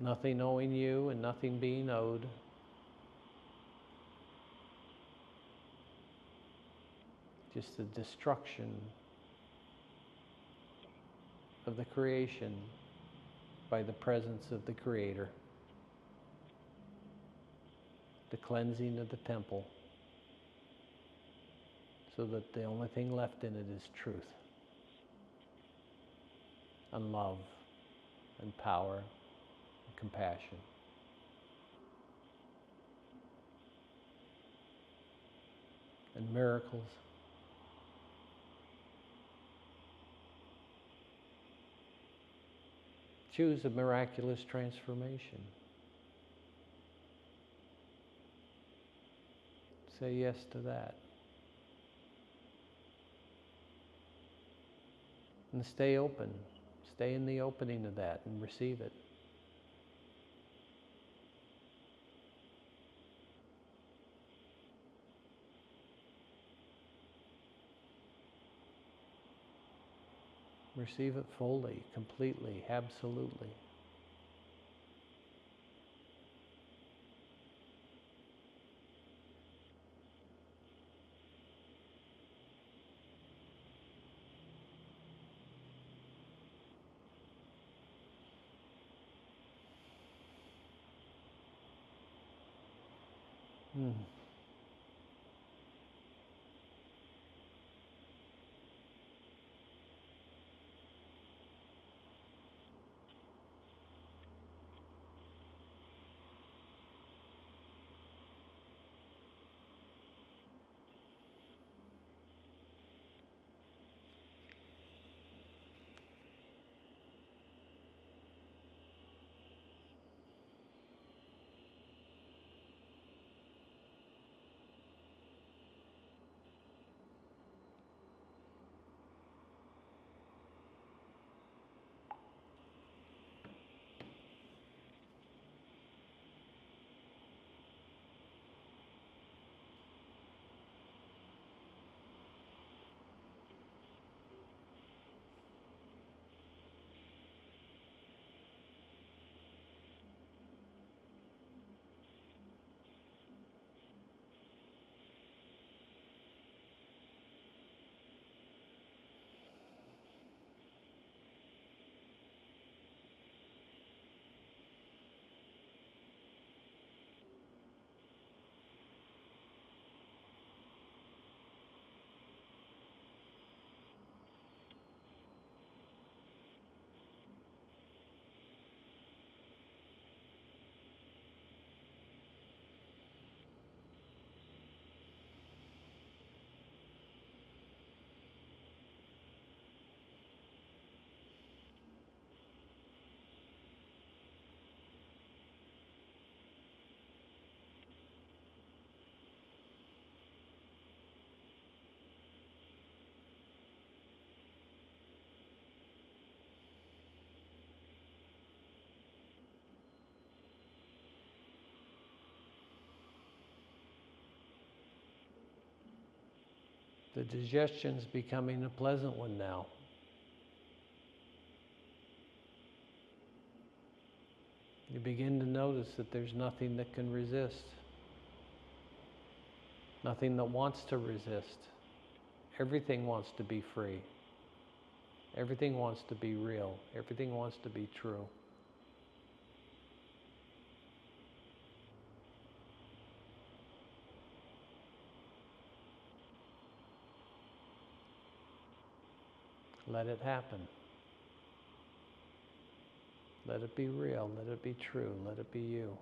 Nothing owing you and nothing being owed. Just the destruction of the creation by the presence of the Creator. The cleansing of the temple, so that the only thing left in it is truth and love and power and compassion. And miracles. Choose a miraculous transformation. Say yes to that. And stay open. Stay in the opening of that and receive it. Receive it fully, completely, absolutely. Hmm. The digestion's becoming a pleasant one now. You begin to notice that there's nothing that can resist. Nothing that wants to resist. Everything wants to be free. Everything wants to be real. Everything wants to be true. Let it happen. Let it be real. Let it be true. Let it be you.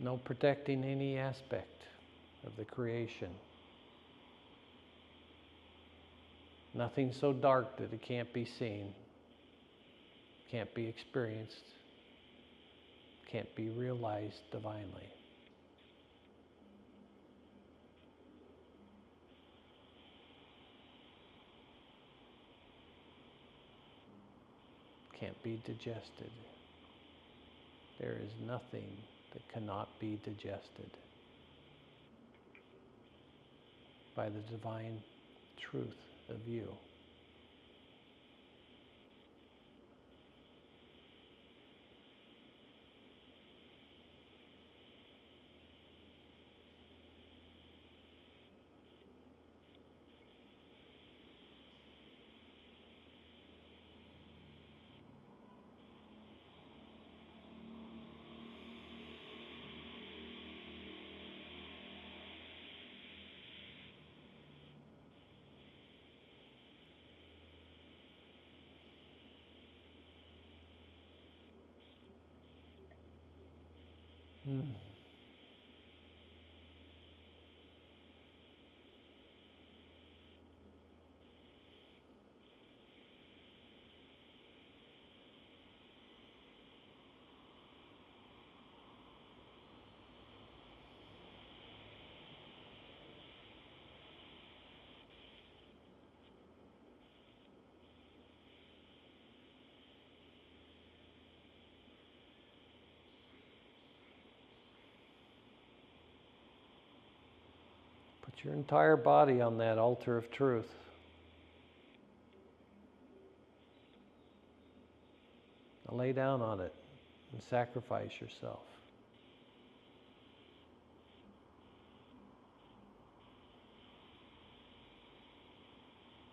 No protecting any aspect of the creation. Nothing so dark that it can't be seen, can't be experienced, can't be realized divinely. Can't be digested. There is nothing that cannot be digested by the divine truth of you. Mm. Put your entire body on that altar of truth. Now lay down on it and sacrifice yourself.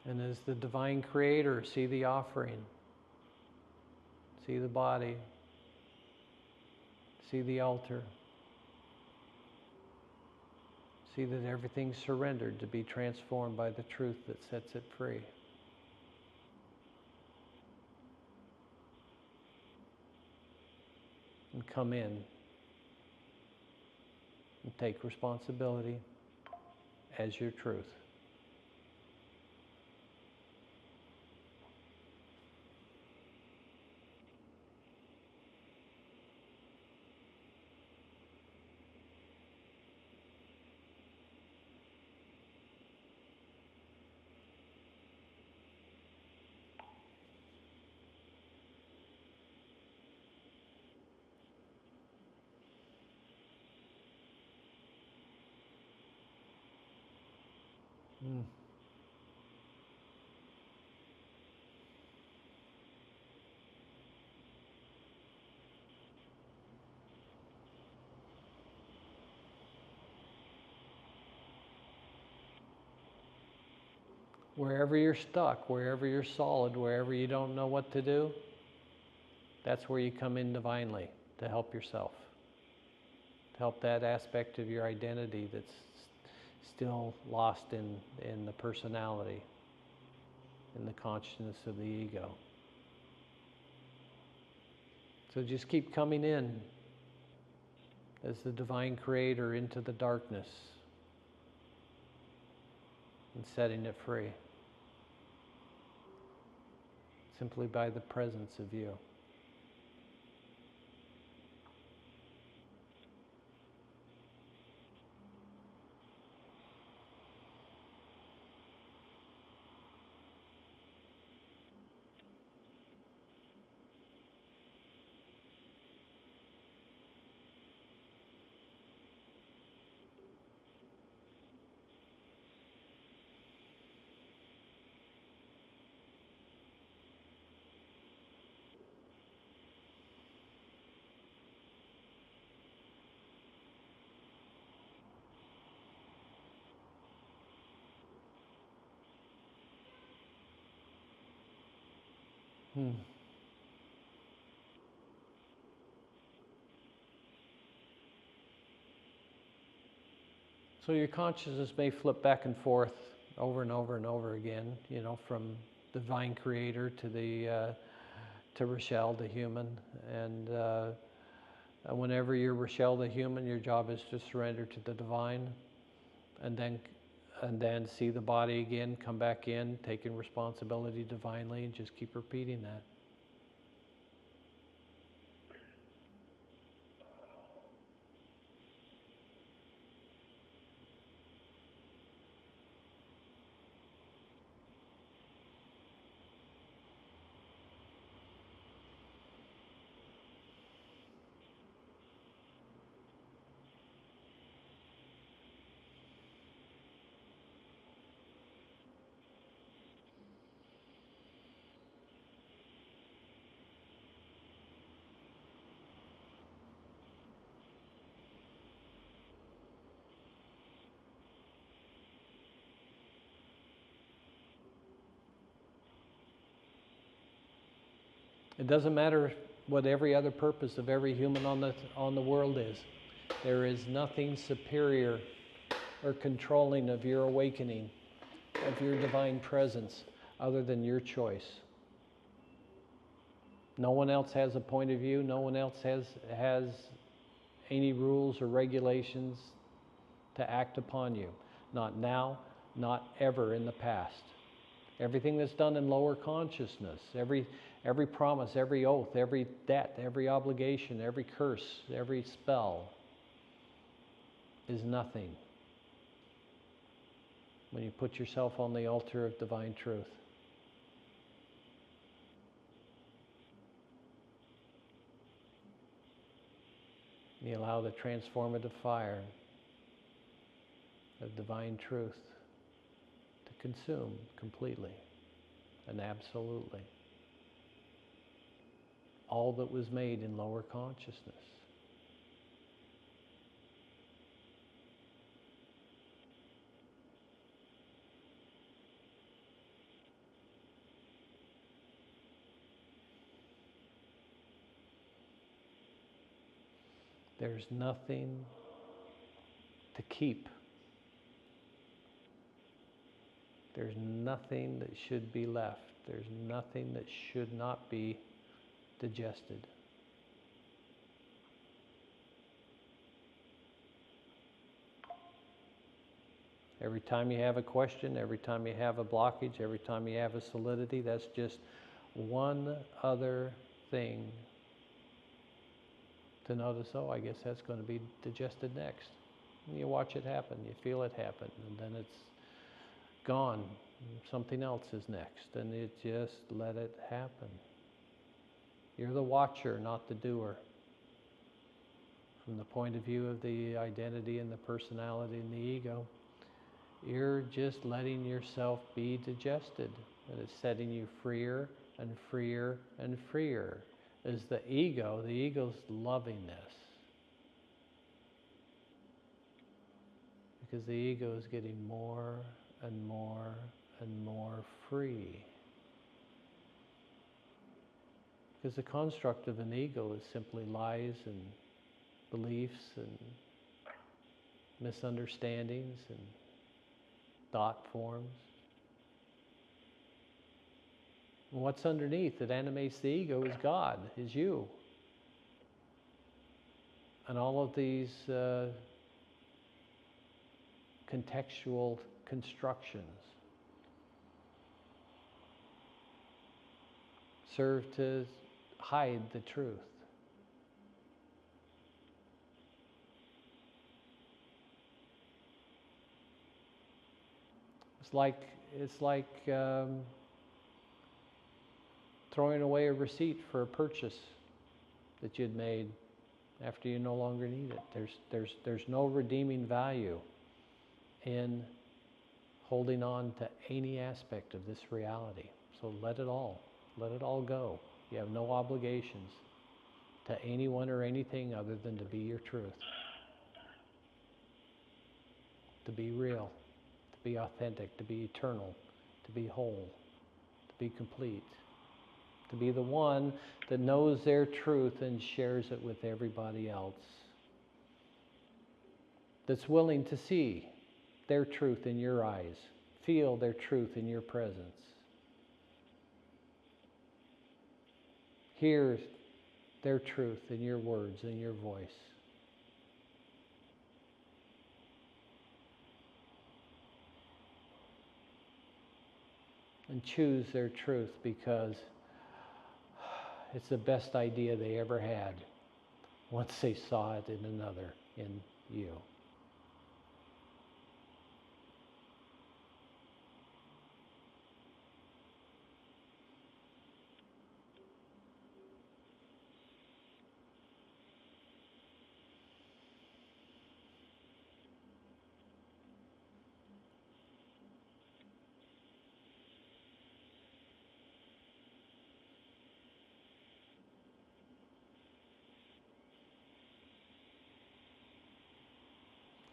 And as the divine creator, see the offering, see the body, see the altar. See that everything's surrendered to be transformed by the truth that sets it free. And come in and take responsibility as your truth. Mm. Wherever you're stuck, wherever you're solid, wherever you don't know what to do, that's where you come in divinely to help yourself, to help that aspect of your identity that's still lost in the personality, in the consciousness of the ego. So just keep coming in as the divine creator into the darkness and setting it free simply by the presence of you. Hmm. So your consciousness may flip back and forth over and over and over again, from divine creator to to Rochelle, the human. And whenever you're Rochelle, the human, your job is to surrender to the divine, and then see the body again, come back in, taking responsibility divinely, and just keep repeating that. It doesn't matter what every other purpose of every human on the world is. There is nothing superior or controlling of your awakening, of your divine presence, other than your choice. No one else has a point of view. No one else has any rules or regulations to act upon you. Not now, not ever in the past. Everything that's done in lower consciousness, every promise, every oath, every debt, every obligation, every curse, every spell is nothing when you put yourself on the altar of divine truth. You allow the transformative fire of divine truth to consume completely and absolutely all that was made in lower consciousness. There's nothing to keep. There's nothing that should be left. There's nothing that should not be digested. Every time you have a question, every time you have a blockage, every time you have a solidity, that's just one other thing to notice, oh, I guess that's going to be digested next. And you watch it happen, you feel it happen, and then it's gone. Something else is next, and you just let it happen. You're the watcher, not the doer. From the point of view of the identity and the personality and the ego, you're just letting yourself be digested, and it's setting you freer and freer and freer. Is the ego's loving this. Because the ego is getting more and more and more free. Because the construct of an ego is simply lies and beliefs and misunderstandings and thought forms. And what's underneath that animates the ego is God, is you. And all of these contextual constructions serve to hide the truth. It's like throwing away a receipt for a purchase that you'd made after you no longer need it. There's no redeeming value in holding on to any aspect of this reality. So let it all go. You have no obligations to anyone or anything other than to be your truth. To be real, to be authentic, to be eternal, to be whole, to be complete, to be the one that knows their truth and shares it with everybody else, that's willing to see their truth in your eyes, feel their truth in your presence, hear their truth in your words and your voice. And choose their truth because it's the best idea they ever had once they saw it in another, in you.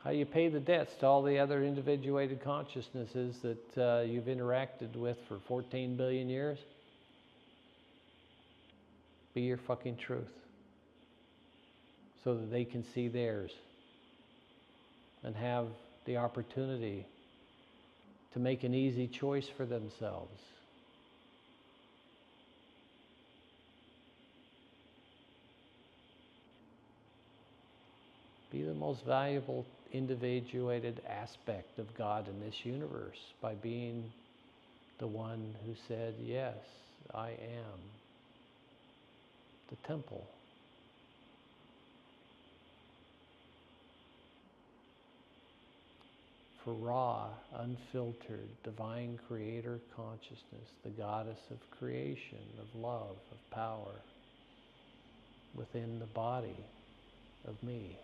How you pay the debts to all the other individuated consciousnesses that you've interacted with for 14 billion years? Be your fucking truth, so that they can see theirs and have the opportunity to make an easy choice for themselves. Be the most valuable individuated aspect of God in this universe by being the one who said, yes, I am the temple. For raw, unfiltered, divine creator consciousness, the goddess of creation, of love, of power, within the body of me.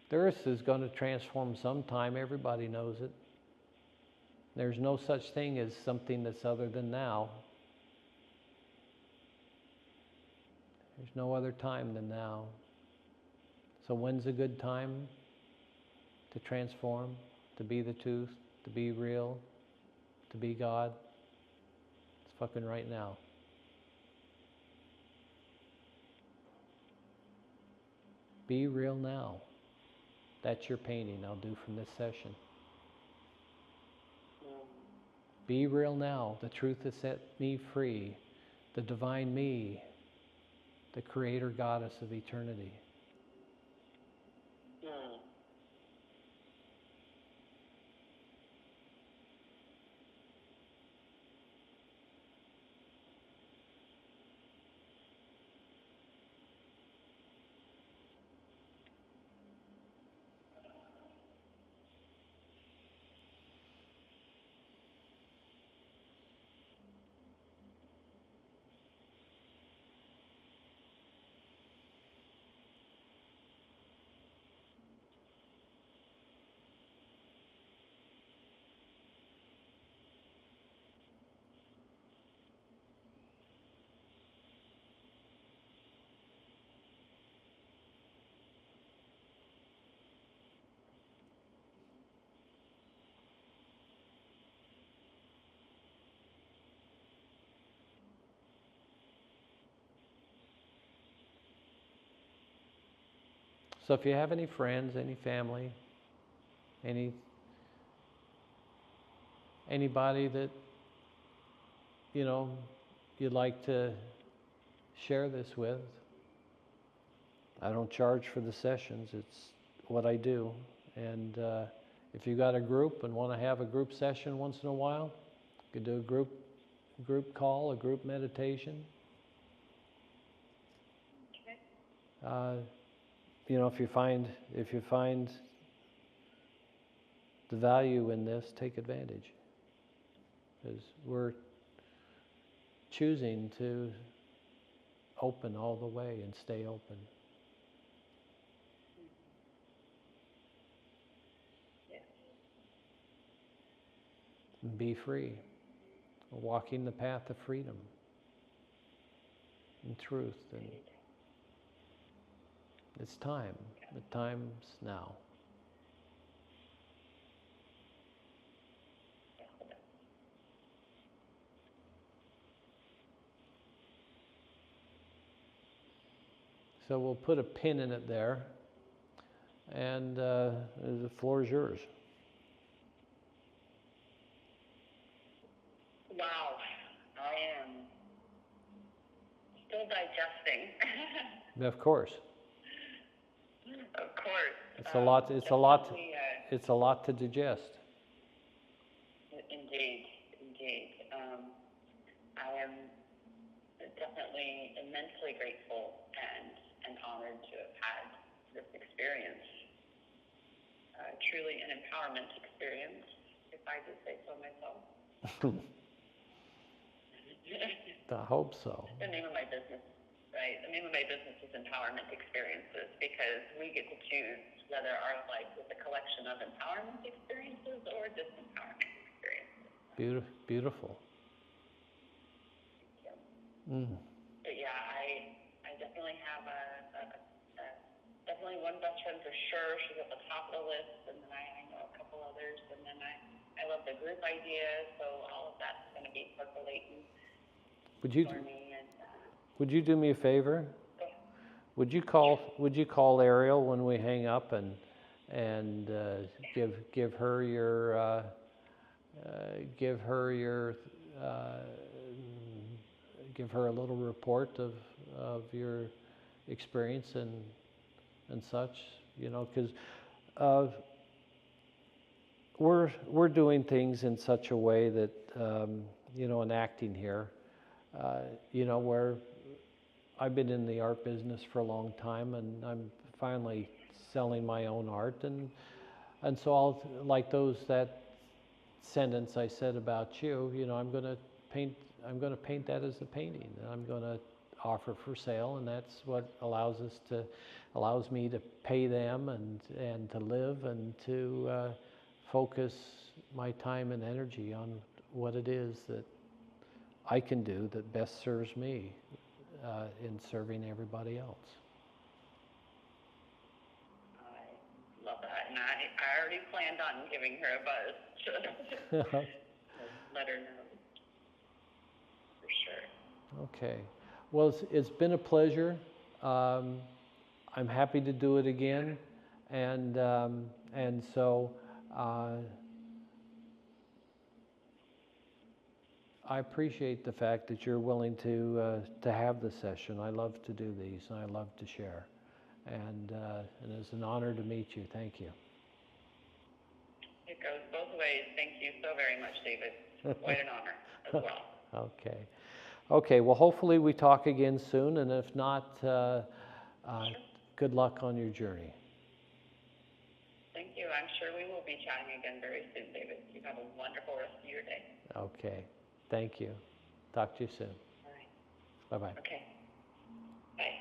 The earth is going to transform sometime. Everybody knows it. There's no such thing as something that's other than now. There's no other time than now. So when's a good time to transform, to be the truth, to be real, to be God? It's fucking right now. Be real now. That's your painting I'll do from this session. Be real now. The truth has set me free. The divine me. The creator goddess of eternity. So if you have any friends, any family, anybody that you'd like to share this with, I don't charge for the sessions. It's what I do. And if you got a group and want to have a group session once in a while, you could do a group call, a group meditation. Okay. If you find the value in this, take advantage. Because we're choosing to open all the way and stay open. Yeah. and be free, walking the path of freedom and truth. And it's time. The time's now. So we'll put a pin in it there, and the floor is yours. Wow, I am still digesting. Of course. Of course. It's a lot. It's a lot. Definitely, It's a lot to digest. Indeed. I am definitely immensely grateful and honored to have had this experience. Truly an empowerment experience, if I do say so myself. I hope so. The name of my business, right? The name of my business is Empowerment Experiences, because we get to choose whether our life is a collection of empowerment experiences or disempowerment experiences. Beautiful. But yeah, I definitely have definitely one best friend for sure. She's at the top of the list, and then I know a couple others, and then I love the group idea, so all of that's going to be percolating for me. And, would you do me a favor? Would you call Ariel when we hang up and give her your give her a little report of your experience and such, because we're doing things in such a way that and acting here, where I've been in the art business for a long time, and I'm finally selling my own art, and so I'll, like that sentence I said about you, I'm going to paint that as a painting, and I'm going to offer for sale, and that's what allows me to pay them and to live and to focus my time and energy on what it is that I can do that best serves me in serving everybody else. I love that, and I already planned on giving her a buzz. Let her know. For sure. Okay. Well, it's been a pleasure. I'm happy to do it again, and so I appreciate the fact that you're willing to have the session. I love to do these, and I love to share, and it's an honor to meet you. Thank you. It goes both ways. Thank you so very much, David. Quite an honor as well. Okay, well, hopefully we talk again soon, and if not, good luck on your journey. Thank you. I'm sure we will be chatting again very soon, David. You have a wonderful rest of your day. Okay, thank you. Talk to you soon. All right. Bye-bye. Okay. Bye.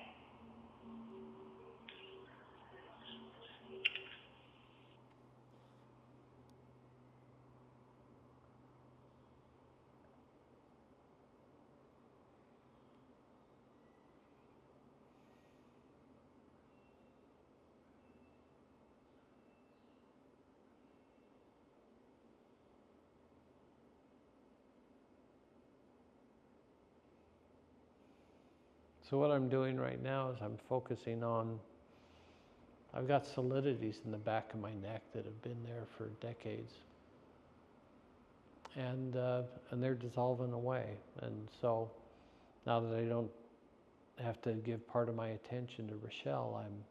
So what I'm doing right now is I'm focusing on, I've got solidities in the back of my neck that have been there for decades. And they're dissolving away. And so now that I don't have to give part of my attention to Rochelle, I'm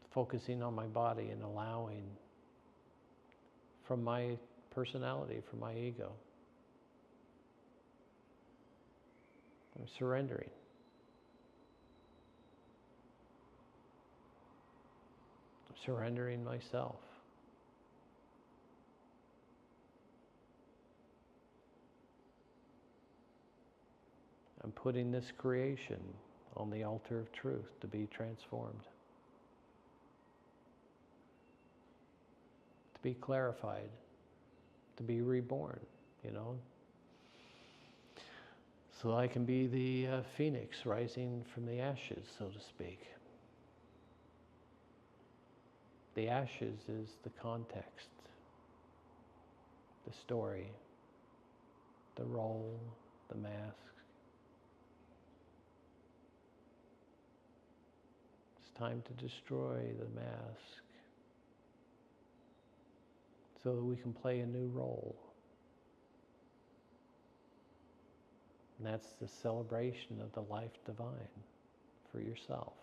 focusing on my body and allowing from my personality, from my ego. I'm surrendering. I'm surrendering myself. I'm putting this creation on the altar of truth to be transformed, to be clarified, to be reborn, you know. So I can be the phoenix rising from the ashes, so to speak. The ashes is the context, the story, the role, the mask. It's time to destroy the mask so that we can play a new role. And that's the celebration of the life divine for yourself.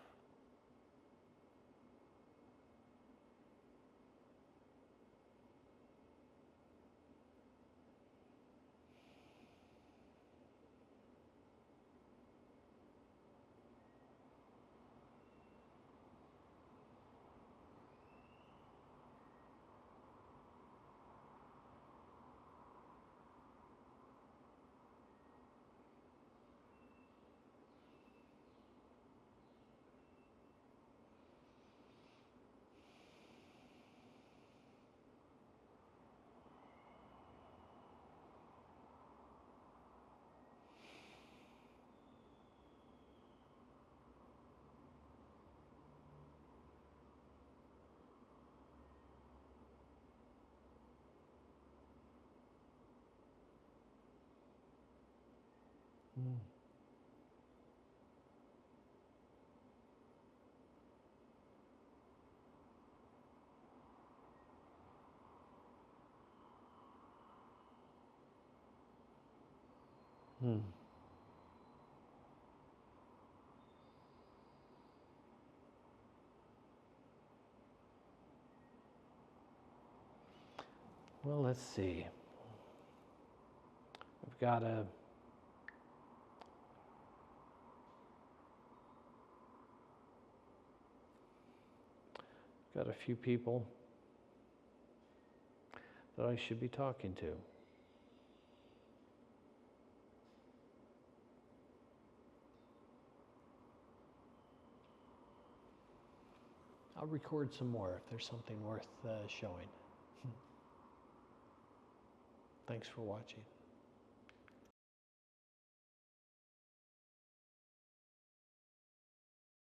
Well, let's see. We've got a few people that I should be talking to. I'll record some more if there's something worth showing. Thanks for watching.